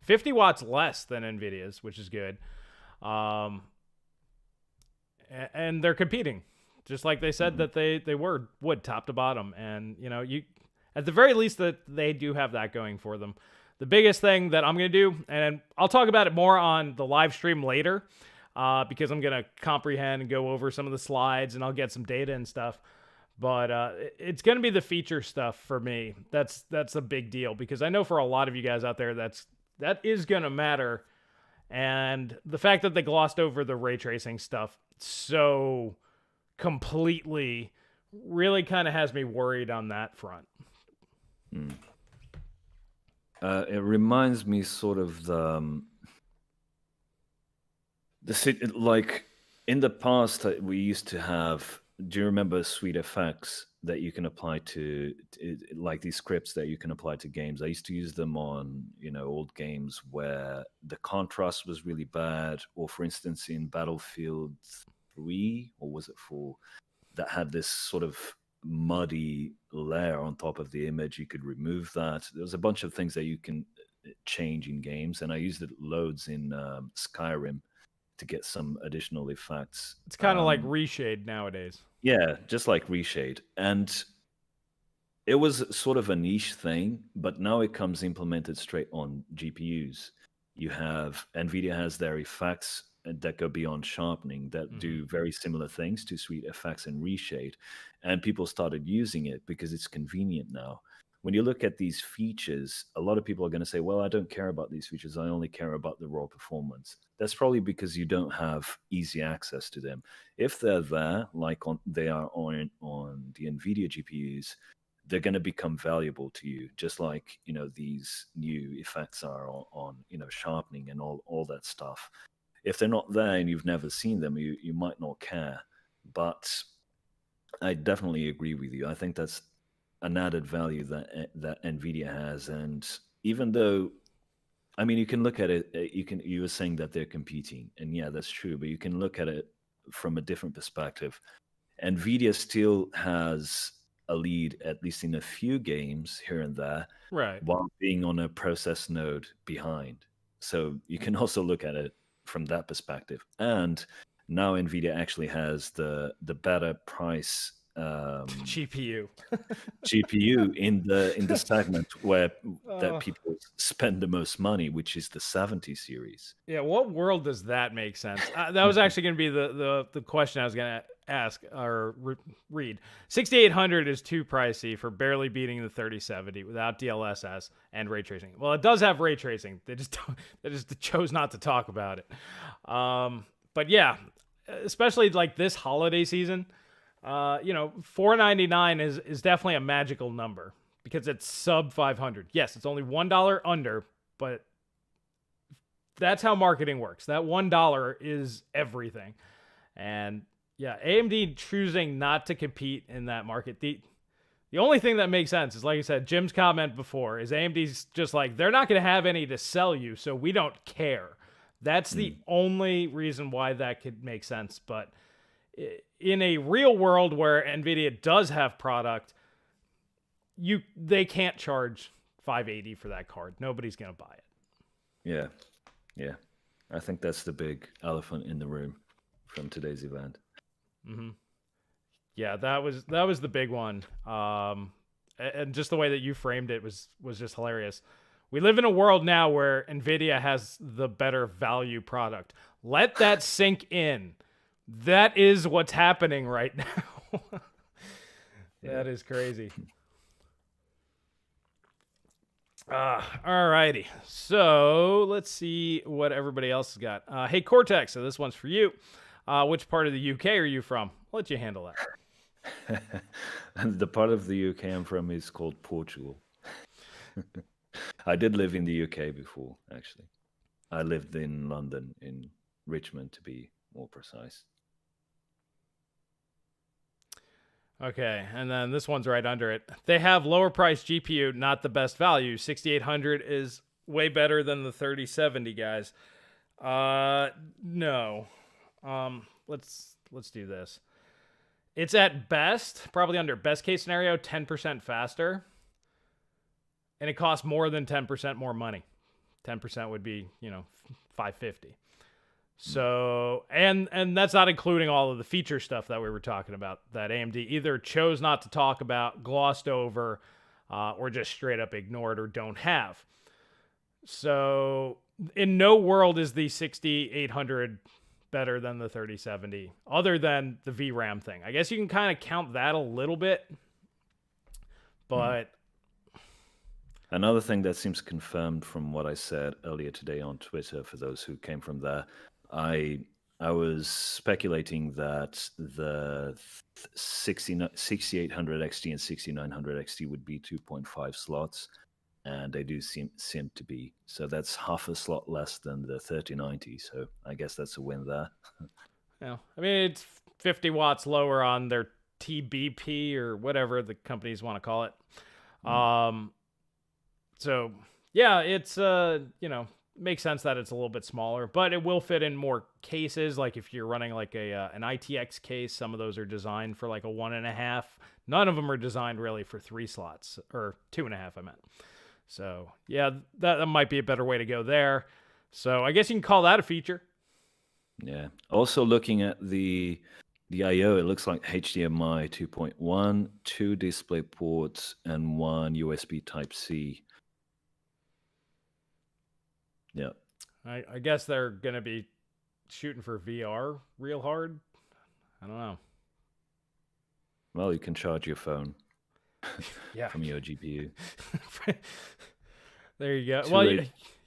50 watts less than NVIDIA's, which is good. And they're competing, just like they said that they would top to bottom. And, you at the very least that they do have that going for them. The biggest thing that I'm going to do, and I'll talk about it more on the live stream later, because I'm going to comprehend and go over some of the slides, and I'll get some data and stuff. But it's going to be the feature stuff for me. That's a big deal, because I know for a lot of you guys out there, that is going to matter. And the fact that they glossed over the ray tracing stuff so completely really kind of has me worried on that front. It reminds me sort of the like in the past we used to have. Do you remember Sweet Effects that you can apply to like these scripts that you can apply to games? I used to use them on old games where the contrast was really bad, or for instance in Battlefield 3, or was it 4, that had this sort of muddy layer on top of the image. You could remove that. There's a bunch of things that you can change in games, and I used it loads in Skyrim to get some additional effects. It's kind of like reshade nowadays. Yeah, just like reshade. And it was sort of a niche thing, but now it comes implemented straight on GPUs. You have NVIDIA has their effects that go beyond sharpening that do very similar things to Sweet Effects and reshade, and people started using it because it's convenient now. When you look at these features, a lot of people are going to say, well, I don't care about these features. I only care about the raw performance. That's probably because you don't have easy access to them. If they're there, like they are on the NVIDIA GPUs, they're going to become valuable to you, just like these new effects are on sharpening and all that stuff. If they're not there and you've never seen them, you might not care. But I definitely agree with you. I think that's an added value that NVIDIA has. And even though, I mean, you can look at it, you were saying that they're competing, and yeah, that's true, but you can look at it from a different perspective. NVIDIA still has a lead, at least in a few games here and there, right, while being on a process node behind. So you can also look at it from that perspective. And now NVIDIA actually has the better price GPU in the segment where that people spend the most money, which is the 70 series. Yeah, what world does that make sense? That was actually going to be the question I was going to ask or read. 6800 is too pricey for barely beating the 3070 without DLSS and ray tracing. Well, it does have ray tracing. They just chose not to talk about it. But yeah, especially like this holiday season, $499 is definitely a magical number because it's sub 500. Yes, it's only $1 under, but that's how marketing works. That $1 is everything. And yeah, AMD choosing not to compete in that market. The only thing that makes sense is, like I said, Jim's comment before is AMD's just like, they're not going to have any to sell you, so we don't care. That's the only reason why that could make sense. But in a real world where NVIDIA does have product, they can't charge $580 for that card. Nobody's going to buy it. Yeah. I think that's the big elephant in the room from today's event. Mm-hmm. Yeah, that was the big one. And just the way that you framed it was just hilarious. We live in a world now where NVIDIA has the better value product. Let that sink in. That is what's happening right now. That is crazy. All righty. So let's see what everybody else has got. Hey, Coreteks, so this one's for you. Which part of the UK are you from? I'll let you handle that. The part of the UK I'm from is called Portugal. I did live in the UK before, actually. I lived in London, in Richmond, to be more precise. Okay, and then this one's right under it. They have lower price GPU, not the best value. 6800 is way better than the 3070, guys. No. Let's do this. It's at best, probably under best case scenario, 10% faster. And it costs more than 10% more money. 10% would be, $550. So, and that's not including all of the feature stuff that we were talking about that AMD either chose not to talk about, glossed over, or just straight up ignored or don't have. So, in no world is the 6800 better than the 3070, other than the VRAM thing. I guess you can kind of count that a little bit, but... Another thing that seems confirmed from what I said earlier today on Twitter, for those who came from there, I was speculating that the 6800 XT and 6900 XT would be 2.5 slots, and they do seem to be. So that's half a slot less than the 3090. So I guess that's a win there. Yeah, I mean, it's 50 watts lower on their TBP or whatever the companies want to call it. So yeah, it's makes sense that it's a little bit smaller, but it will fit in more cases. Like if you're running like an ITX case, some of those are designed for like a 1.5. None of them are designed really for 3 slots, or 2.5, I meant. So yeah, that might be a better way to go there. So I guess you can call that a feature. Yeah. Also looking at the I/O, it looks like HDMI 2.1, 2 display ports, and 1 USB Type-C. Yeah. I guess they're going to be shooting for VR real hard. I don't know. Well, you can charge your phone yeah. from your GPU. There you go. Well,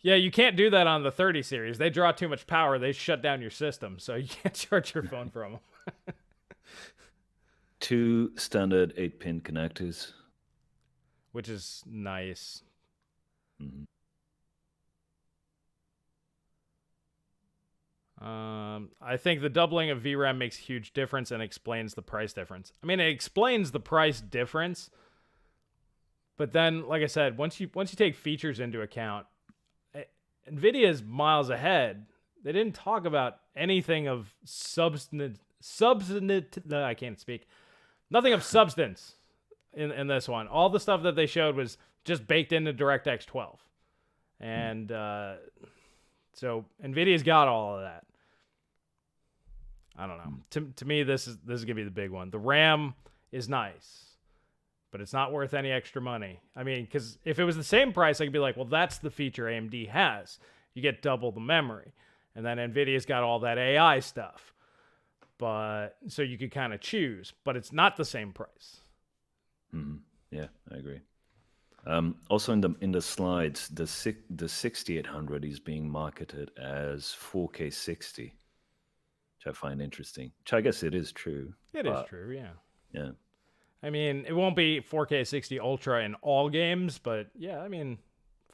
you can't do that on the 30 series. They draw too much power. They shut down your system, so you can't charge your phone from them. 2 standard 8-pin connectors. Which is nice. Mm-hmm. I think the doubling of VRAM makes a huge difference and explains the price difference. I mean, it explains the price difference, but then, like I said, once you take features into account, NVIDIA is miles ahead. They didn't talk about anything of I can't speak. Nothing of substance in this one. All the stuff that they showed was just baked into DirectX 12, and so NVIDIA's got all of that. I don't know. To me, this is gonna be the big one. The RAM is nice, but it's not worth any extra money. I mean, because if it was the same price, I could be like, well, that's the feature AMD has. You get double the memory. And then NVIDIA's got all that AI stuff. But so you could kind of choose, but it's not the same price. Mm-hmm. Yeah, I agree. Also in the slides, the 6800 is being marketed as 4K 60, which I find interesting. Which I guess it is true. It is true, yeah. Yeah. I mean, it won't be 4K 60 Ultra in all games, but yeah, I mean,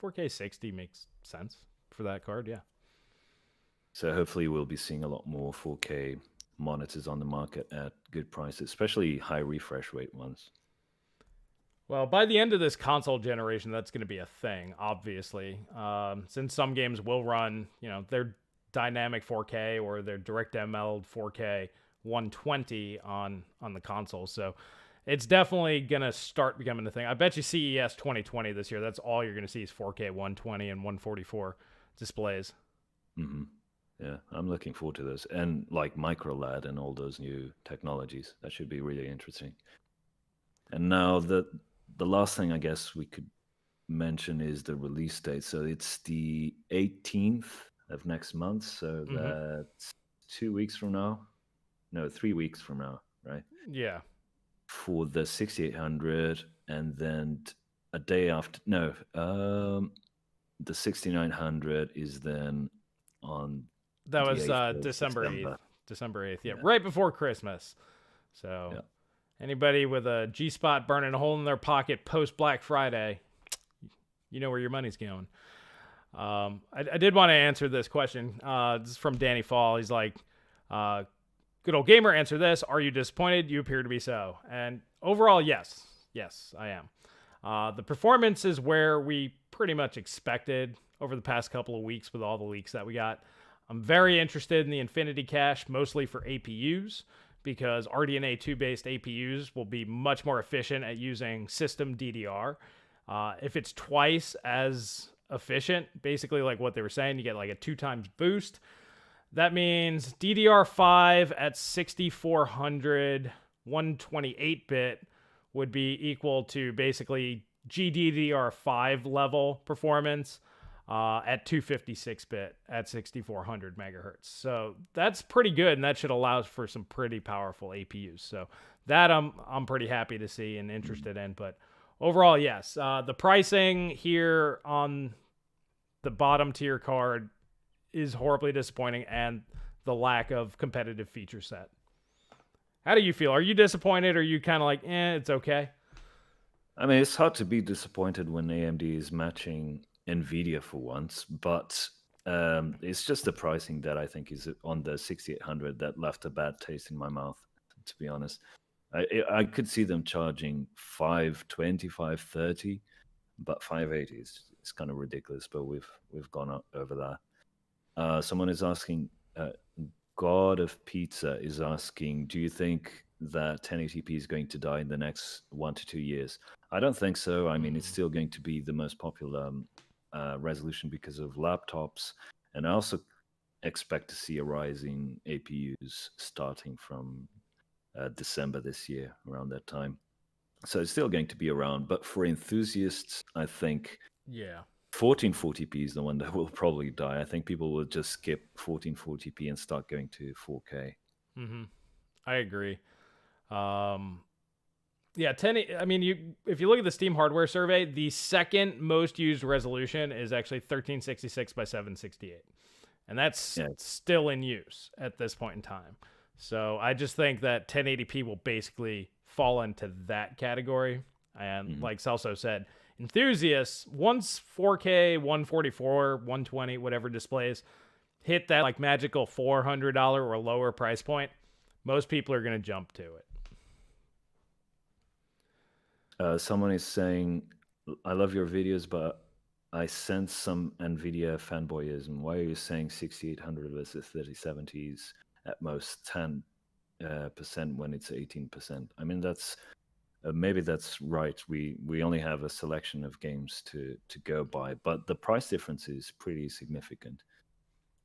4K 60 makes sense for that card, yeah. So hopefully we'll be seeing a lot more 4K monitors on the market at good prices, especially high refresh rate ones. Well, by the end of this console generation, that's going to be a thing, obviously. Since some games will run, their dynamic 4K or their DirectML 4K 120 on the console. So it's definitely going to start becoming a thing. I bet you CES 2020 this year, that's all you're going to see is 4K 120 and 144 displays. Mm-hmm. Yeah, I'm looking forward to this. And like MicroLED and all those new technologies. That should be really interesting. And now the last thing I guess we could mention is the release date. So it's the 18th of next month. So that's 2 weeks from now. No, 3 weeks from now, right? Yeah. For the 6800, and then a day after. No, the 6900 is then on. That was December 8th. December 8th, yeah, right before Christmas. So. Yeah. Anybody with a G-spot burning a hole in their pocket post-Black Friday, you know where your money's going. I did want to answer this question. This is from Danny Fall. He's like, good old gamer, answer this. Are you disappointed? You appear to be so. And overall, yes. Yes, I am. The performance is where we pretty much expected over the past couple of weeks with all the leaks that we got. I'm very interested in the Infinity Cache, mostly for APUs, because RDNA 2-based APUs will be much more efficient at using system DDR. If it's twice as efficient, basically like what they were saying, you get like a 2 times boost. That means DDR5 at 6400 128-bit would be equal to basically GDDR5 level performance at 256-bit at 6400 megahertz. So that's pretty good, and that should allow for some pretty powerful APUs. So that I'm pretty happy to see and interested in. But overall, yes, the pricing here on the bottom tier card is horribly disappointing, and the lack of competitive feature set. How do you feel? Are you disappointed, or are you kind of like, it's okay? I mean, it's hard to be disappointed when AMD is matching NVIDIA for once, but it's just the pricing that I think is on the 6800 that left a bad taste in my mouth, to be honest. I could see them charging $520, $530, but $580 is kind of ridiculous, but we've gone over that. Someone is asking, God of Pizza is asking, do you think that 1080p is going to die in the next 1 to 2 years? I don't think so. I mean, it's still going to be the most popular resolution because of laptops, and I also expect to see a rise in APUs starting from December this year, around that time. So it's still going to be around, but for enthusiasts, I think 1440p is the one that will probably die. I think people will just skip 1440p and start going to 4K. I agree. Yeah, I mean, if you look at the Steam hardware survey, the second most used resolution is actually 1366 by 768. And that's still in use at this point in time. So I just think that 1080p will basically fall into that category. And like Celso said, enthusiasts, once 4K, 144, 120, whatever displays, hit that like magical $400 or lower price point, most people are going to jump to it. Someone is saying, I love your videos, but I sense some NVIDIA fanboyism. Why are you saying 6800 versus 3070s at most 10% when it's 18%? I mean, that's maybe that's right. We only have a selection of games to go by, but the price difference is pretty significant.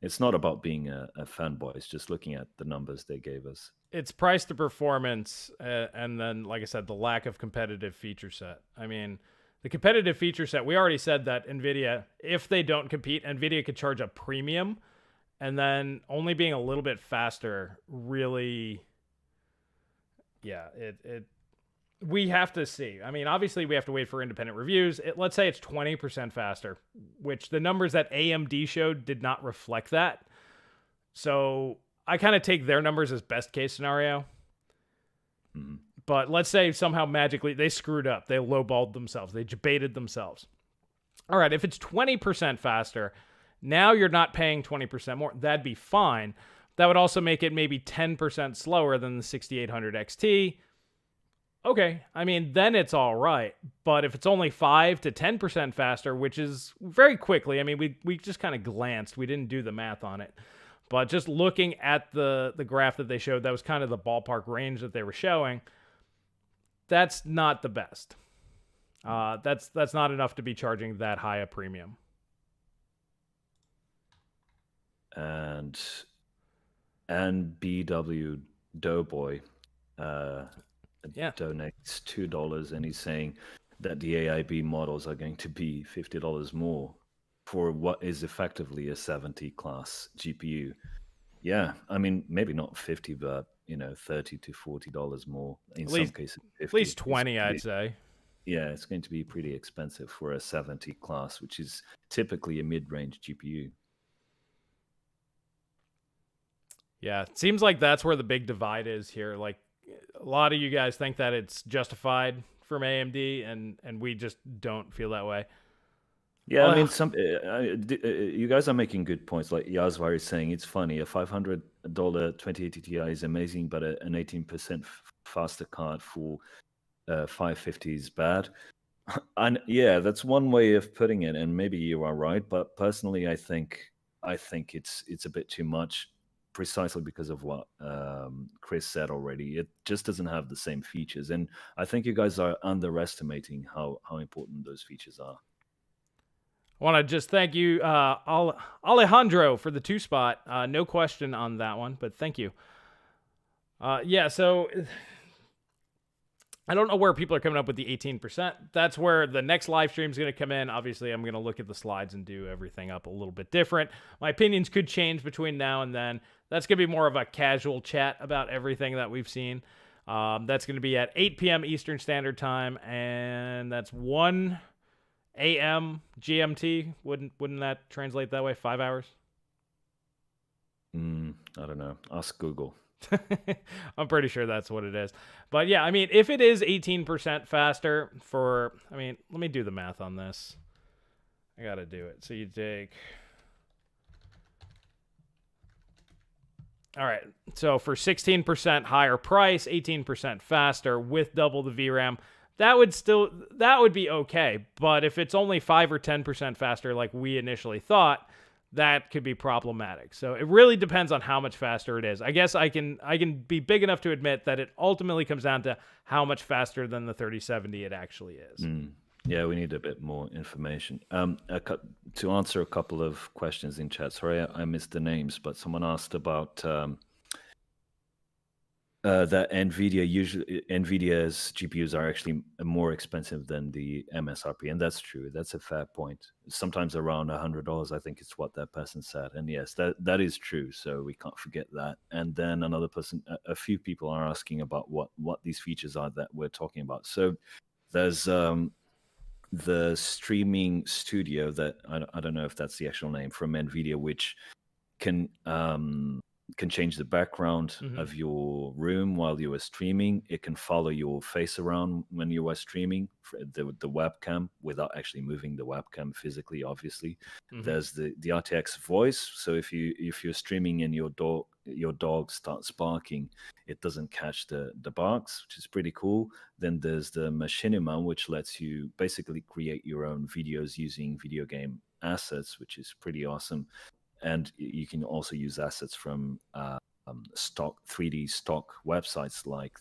It's not about being a fanboy. It's just looking at the numbers they gave us. It's price to performance, and then, like I said, the lack of competitive feature set. I mean, the competitive feature set, we already said that NVIDIA, if they don't compete, NVIDIA could charge a premium, and then only being a little bit faster really, yeah, we have to see. I mean, obviously, we have to wait for independent reviews. Let's say it's 20% faster, which the numbers that AMD showed did not reflect that. So I kind of take their numbers as best case scenario. Mm-hmm. But let's say somehow magically they screwed up. They lowballed themselves. They baited themselves. All right, if it's 20% faster, now you're not paying 20% more. That'd be fine. That would also make it maybe 10% slower than the 6800 XT. Okay, I mean, then it's all right. But if it's only 5 to 10% faster, which is very quickly, I mean, we just kind of glanced. We didn't do the math on it. But just looking at the graph that they showed, that was kind of the ballpark range that they were showing. That's not the best. That's not enough to be charging that high a premium. And BW Doughboy donates $2, and he's saying that the AIB models are going to be $50 more for what is effectively a 70 class GPU. Yeah, I mean, maybe not 50, but $30 to $40 more in some cases. 50. At least 20, I'd say. Yeah, it's going to be pretty expensive for a 70 class, which is typically a mid-range GPU. Yeah, it seems like that's where the big divide is here. Like, a lot of you guys think that it's justified from AMD, and we just don't feel that way. Yeah, I mean, you guys are making good points. Like Yazvar is saying, it's funny. A $500 2080 Ti is amazing, but an 18% faster card for 550 is bad. And yeah, that's one way of putting it, and maybe you are right. But personally, I think it's a bit too much, precisely because of what Chris said already. It just doesn't have the same features, and I think you guys are underestimating how important those features are. I want to just thank you, Alejandro, for the 2-spot. No question on that one, but thank you. Yeah, so I don't know where people are coming up with the 18%. That's where the next live stream is going to come in. Obviously, I'm going to look at the slides and do everything up a little bit different. My opinions could change between now and then. That's going to be more of a casual chat about everything that we've seen. That's going to be at 8 p.m. Eastern Standard Time, and that's 1 a.m. GMT. Wouldn't that translate that way? 5 hours? I don't know. Ask Google. I'm pretty sure that's what it is. But yeah, I mean, if it is 18% faster let me do the math on this. I got to do it. So you take... All right. So for 16% higher price, 18% faster with double the VRAM, that would be okay. But if it's only 5 or 10% faster like we initially thought, that could be problematic. So it really depends on how much faster it is. I guess I can be big enough to admit that it ultimately comes down to how much faster than the 3070 it actually is. Yeah, we need a bit more information. To answer a couple of questions in chat. Sorry, I missed the names, but someone asked about that NVIDIA's GPUs are actually more expensive than the MSRP, and that's true. That's a fair point. Sometimes around $100, I think it's what that person said. And yes, that is true. So we can't forget that. And then another person, a few people are asking about what these features are that we're talking about. So there's the streaming studio that I don't know if that's the actual name from NVIDIA, which can change the background of your room while you are streaming. It can follow your face around when you are streaming, the webcam, without actually moving the webcam physically, obviously. There's the RTX voice. So if you're streaming and your dog starts barking, it doesn't catch the barks, which is pretty cool. Then there's the machinima, which lets you basically create your own videos using video game assets, which is pretty awesome. And you can also use assets from stock 3D stock websites like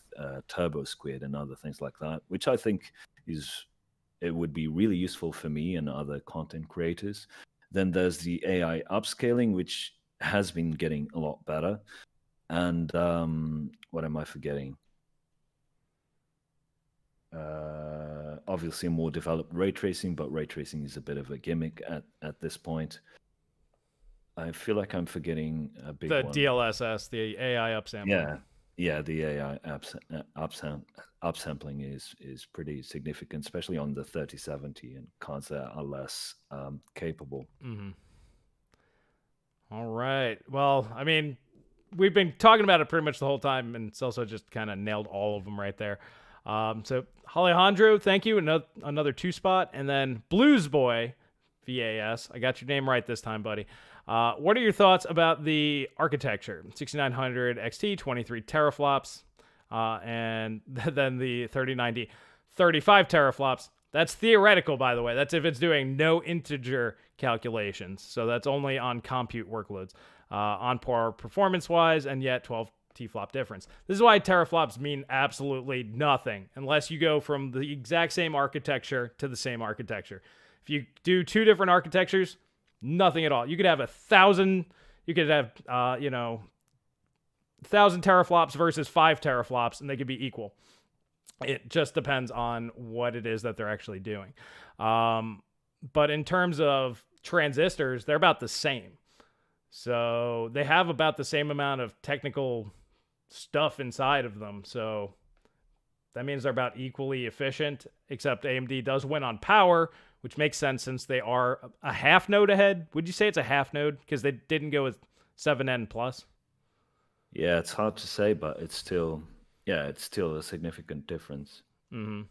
TurboSquid and other things like that, which I think it would be really useful for me and other content creators. Then there's the AI upscaling, which has been getting a lot better. And what am I forgetting? Obviously more developed ray tracing, but ray tracing is a bit of a gimmick at this point. I feel like I'm forgetting a big one. The DLSS, the AI upsampling. Yeah, the AI upsampling is pretty significant, especially on the 3070 and cards that are less capable. Mm-hmm. All right. Well, I mean, we've been talking about it pretty much the whole time, and Celso just kind of nailed all of them right there. So Alejandro, thank you. Another 2-spot, and then Blues Boy, VAS. I got your name right this time, buddy. What are your thoughts about the architecture? 6900 XT, 23 teraflops, and then the 3090, 35 teraflops. That's theoretical, by the way. That's if it's doing no integer calculations. So that's only on compute workloads. On par performance-wise, and yet 12 T-flop difference. This is why teraflops mean absolutely nothing unless you go from the exact same architecture to the same architecture. If you do 2 different architectures, nothing at all. You could have 1,000, you could have, 1,000 teraflops versus 5 teraflops, and they could be equal. It just depends on what it is that they're actually doing. But in terms of transistors, they're about the same. So they have about the same amount of technical stuff inside of them. So that means they're about equally efficient, except AMD does win on power, which makes sense since they are a half node ahead. Would you say it's a half node? Because they didn't go with 7N plus. Yeah, it's hard to say, but it's still a significant difference. Mm-hmm.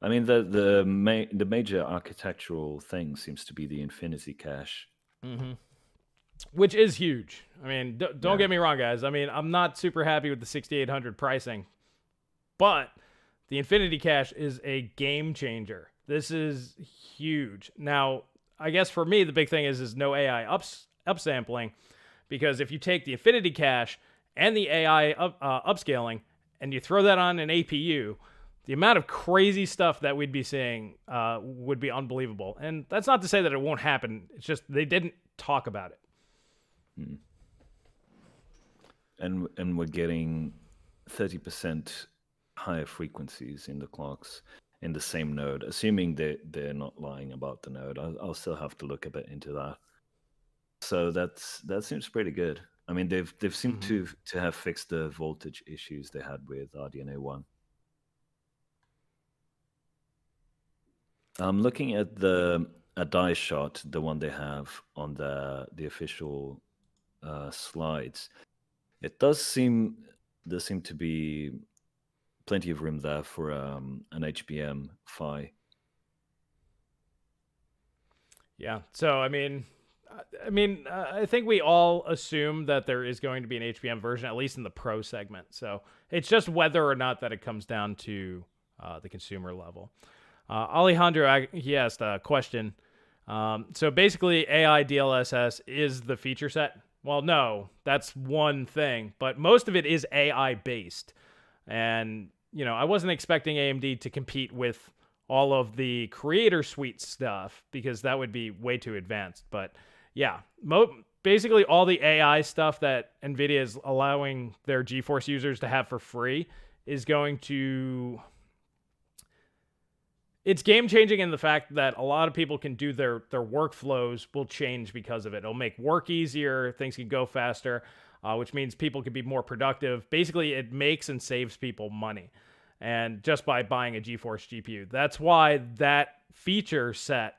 I mean, the major architectural thing seems to be the Infinity Cache. Mm-hmm. Which is huge. I mean, don't get me wrong, guys. I mean, I'm not super happy with the 6800 pricing, but the Infinity Cache is a game changer. This is huge. Now, I guess for me, the big thing is no AI upsampling, because if you take the Infinity Cache and the AI upscaling and you throw that on an APU, the amount of crazy stuff that we'd be seeing would be unbelievable. And that's not to say that it won't happen. It's just they didn't talk about it. And we're getting 30% higher frequencies in the clocks in the same node, assuming they're not lying about the node. I'll still have to look a bit into that. So that seems pretty good. I mean, they've seemed to have fixed the voltage issues they had with RDNA 1. I'm looking at a die shot, the one they have on the official slides. It does seem to be plenty of room there for an HBM PHY. Yeah. So I mean, I think we all assume that there is going to be an HBM version, at least in the pro segment. So it's just whether or not that it comes down to the consumer level. Alejandro, he asked a question. So basically, AI DLSS is the feature set. Well, no, that's one thing, but most of it is AI based. And, I wasn't expecting AMD to compete with all of the creator suite stuff because that would be way too advanced. But yeah, basically all the AI stuff that NVIDIA is allowing their GeForce users to have for free is going to... It's game-changing in the fact that a lot of people can do their workflows will change because of it. It'll make work easier, things can go faster, which means people can be more productive. Basically, it makes and saves people money, and just by buying a GeForce GPU. That's why that feature set,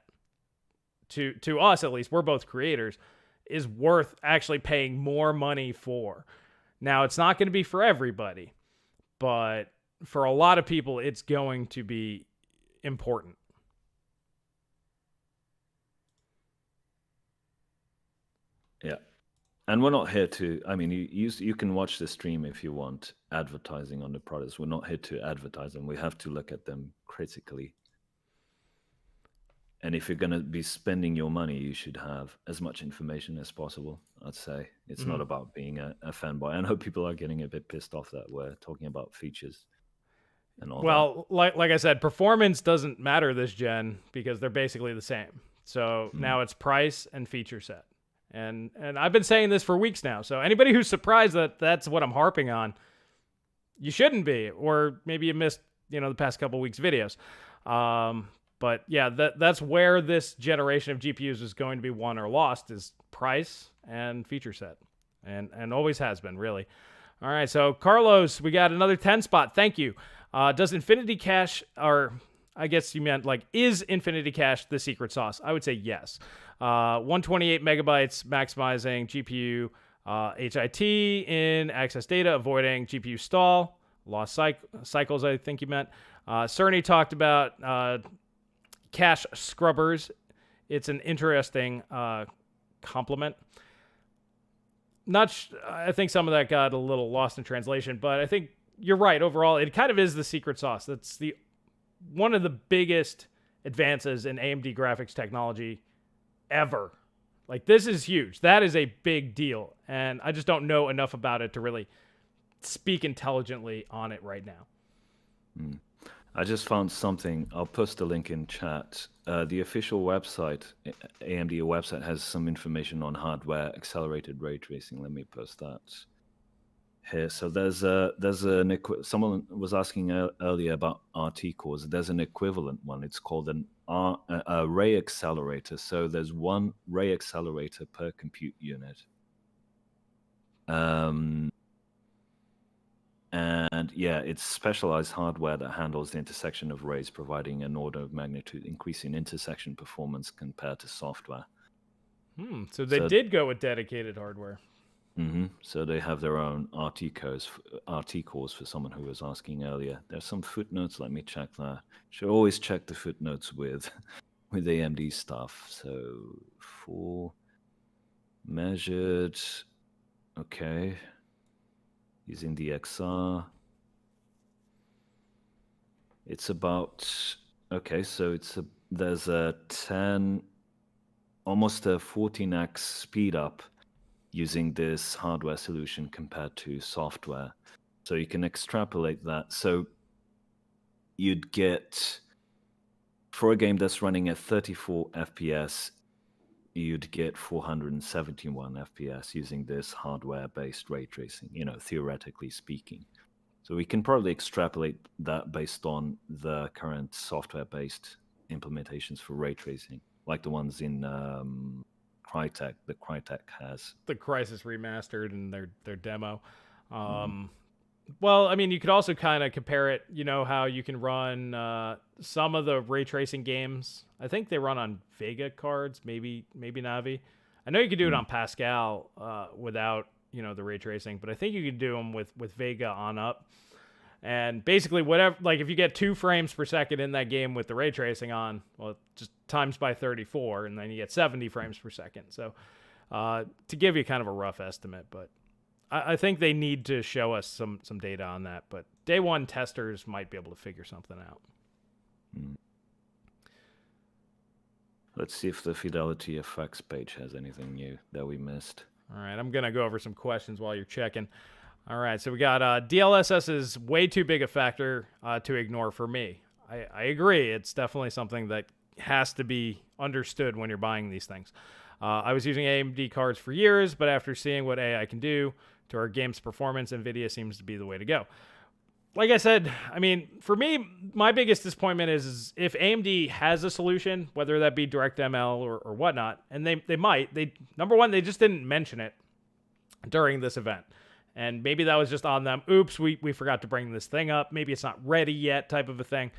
to us at least, we're both creators, is worth actually paying more money for. Now, it's not going to be for everybody, but for a lot of people, it's going to be important. Yeah. And we're not here to, I mean, you can watch the stream if you want advertising on the products. We're not here to advertise them. We have to look at them critically. And if you're going to be spending your money, you should have as much information as possible, I'd say. It's not about being a fanboy. I know people are getting a bit pissed off that we're talking about features. Well, like I said, performance doesn't matter this gen because they're basically the same. So now it's price and feature set. And I've been saying this for weeks now. So anybody who's surprised that that's what I'm harping on, you shouldn't be, or maybe you missed, the past couple weeks videos. But yeah, that's where this generation of GPUs is going to be won or lost, is price and feature set, and always has been, really. All right, so Carlos, we got another 10 spot. Thank you. Does Infinity Cache, or I guess you meant is Infinity Cache the secret sauce? I would say yes. 128 megabytes, maximizing GPU HIT in access data, avoiding GPU stall, lost cycles, I think you meant. Cerny talked about cache scrubbers. It's an interesting compliment. I think some of that got a little lost in translation, but I think you're right. Overall, it kind of is the secret sauce. That's one of the biggest advances in AMD graphics technology ever. This is huge. That is a big deal, and I just don't know enough about it to really speak intelligently on it right now. I just found something. I'll post a link in chat. The official website, AMD website, has some information on hardware accelerated ray tracing. Let me post that here. So someone was asking earlier about RT cores. There's an equivalent one. It's called a ray accelerator. So there's one ray accelerator per compute unit. And yeah, it's specialized hardware that handles the intersection of rays, providing an order of magnitude increase in intersection performance compared to software. So they did go with dedicated hardware. So they have their own RT cores for someone who was asking earlier. There's some footnotes. Let me check that. Should always check the footnotes with AMD stuff. So for measured, okay. Using the XR, it's about, okay, so there's a 10, almost a 14x speed up using this hardware solution compared to software. So you can extrapolate that. So you'd get, for a game that's running at 34 FPS, you'd get 471 FPS using this hardware-based ray tracing, theoretically speaking. So we can probably extrapolate that based on the current software-based implementations for ray tracing, like the ones in Crytek, that Crytek has. The Crysis Remastered and their demo. Well, I mean, you could also kind of compare it, how you can run some of the ray tracing games. I think they run on Vega cards, maybe Navi. I know you could do it on Pascal without, the ray tracing, but I think you could do them with Vega on up. And basically whatever, if you get 2 frames per second in that game with the ray tracing on, well, just times by 34, and then you get 70 frames per second. So to give you kind of a rough estimate, but I think they need to show us some data on that, but day one testers might be able to figure something out. Let's see if the Fidelity Effects page has anything new that we missed. All right, I'm going to go over some questions while you're checking. All right, so we got DLSS is way too big a factor to ignore for me. I agree. It's definitely something that has to be understood when you're buying these things. I was using AMD cards for years, but after seeing what AI can do to our game's performance, NVIDIA seems to be the way to go. Like I said, I mean, for me, my biggest disappointment is if AMD has a solution, whether that be DirectML or whatnot, and they might. Number one, they just didn't mention it during this event. And maybe that was just on them. Oops, we forgot to bring this thing up. Maybe it's not ready yet, type of a thing.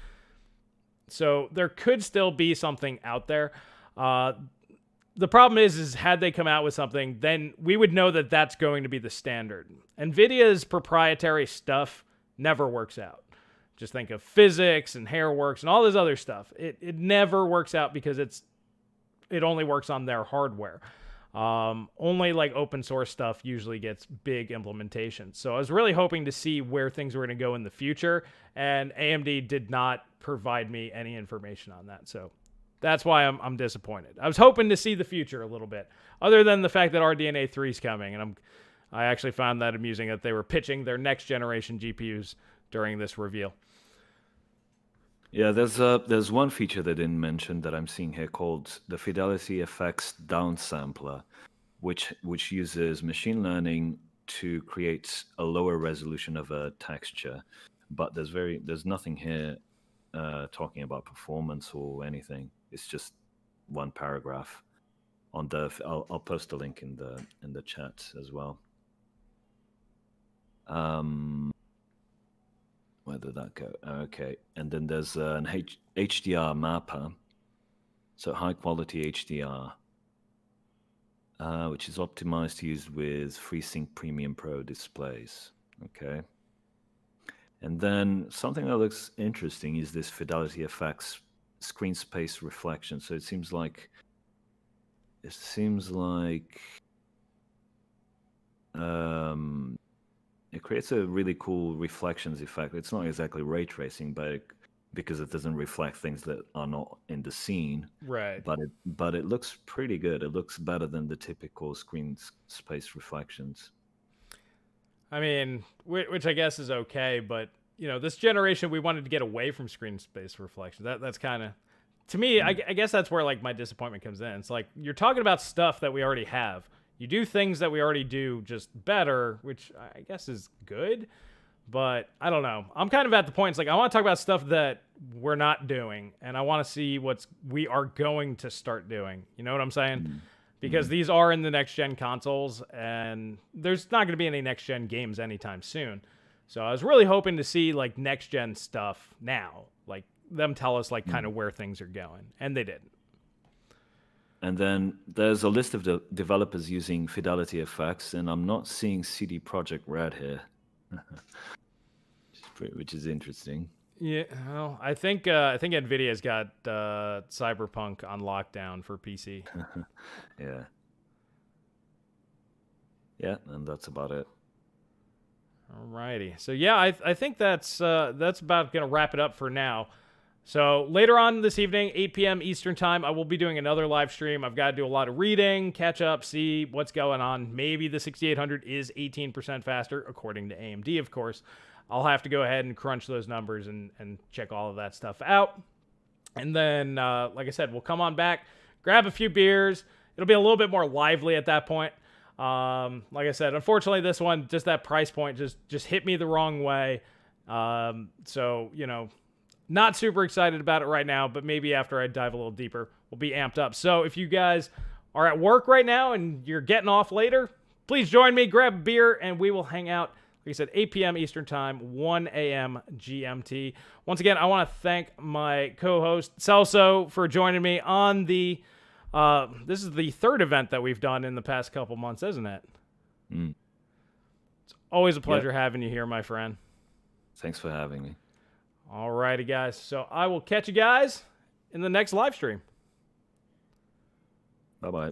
So there could still be something out there. The problem is had they come out with something, then we would know that that's going to be the standard. NVIDIA's proprietary stuff never works out. Just think of physics and Hairworks and all this other stuff. It never works out because it only works on their hardware. Only open source stuff usually gets big implementations. So I was really hoping to see where things were going to go in the future, and AMD did not provide me any information on that. So that's why I'm disappointed. I was hoping to see the future a little bit, other than the fact that RDNA 3 is coming, and I actually found that amusing that they were pitching their next generation GPUs during this reveal. Yeah, there's one feature they didn't mention that I'm seeing here called the Fidelity Effects Downsampler. which uses machine learning to create a lower resolution of a texture. But there's nothing here talking about performance or anything. It's just one paragraph on the. I'll post a link in the chat as well. Where did that go? Okay, and then there's an HDR mapper, so high quality HDR, which is optimized to use with FreeSync Premium Pro displays. Okay, and then something that looks interesting is this Fidelity FX screen space reflection. So it seems like it creates a really cool reflections effect. It's not exactly ray tracing, but because it doesn't reflect things that are not in the scene. Right. But it looks pretty good. It looks better than the typical screen space reflections. I mean, which I guess is okay, but this generation we wanted to get away from screen space reflection. That's kind of, to me, I guess that's where like my disappointment comes in. It's like you're talking about stuff that we already have. You do things that we already do just better, which I guess is good, but I don't know. I'm kind of at the point, it's like I want to talk about stuff that we're not doing, and I want to see we are going to start doing. You know what I'm saying? Because these are in the next-gen consoles, and there's not going to be any next-gen games anytime soon. So I was really hoping to see like next-gen stuff now, like them tell us like kind of where things are going, and they didn't. And then there's a list of the developers using Fidelity FX, and I'm not seeing CD Projekt Red here, which is interesting. Yeah, well, I think Nvidia's got Cyberpunk on lockdown for PC. Yeah, and that's about it. Alrighty, so yeah, I think that's about gonna wrap it up for now. So later on this evening, 8 p.m. Eastern time, I will be doing another live stream. I've got to do a lot of reading, catch up, see what's going on. Maybe the 6800 is 18% faster, according to AMD, of course. I'll have to go ahead and crunch those numbers and check all of that stuff out. And then, like I said, we'll come on back, grab a few beers. It'll be a little bit more lively at that point. Like I said, unfortunately, this one, just that price point just hit me the wrong way. So, not super excited about it right now, but maybe after I dive a little deeper, we'll be amped up. So if you guys are at work right now and you're getting off later, please join me, grab a beer, and we will hang out. Like I said, 8 p.m. Eastern Time, 1 a.m. GMT. Once again, I want to thank my co-host, Celso, for joining me on the... this is the third event that we've done in the past couple months, isn't it? It's always a pleasure having you here, my friend. Thanks for having me. Alrighty, guys. So I will catch you guys in the next live stream. Bye-bye.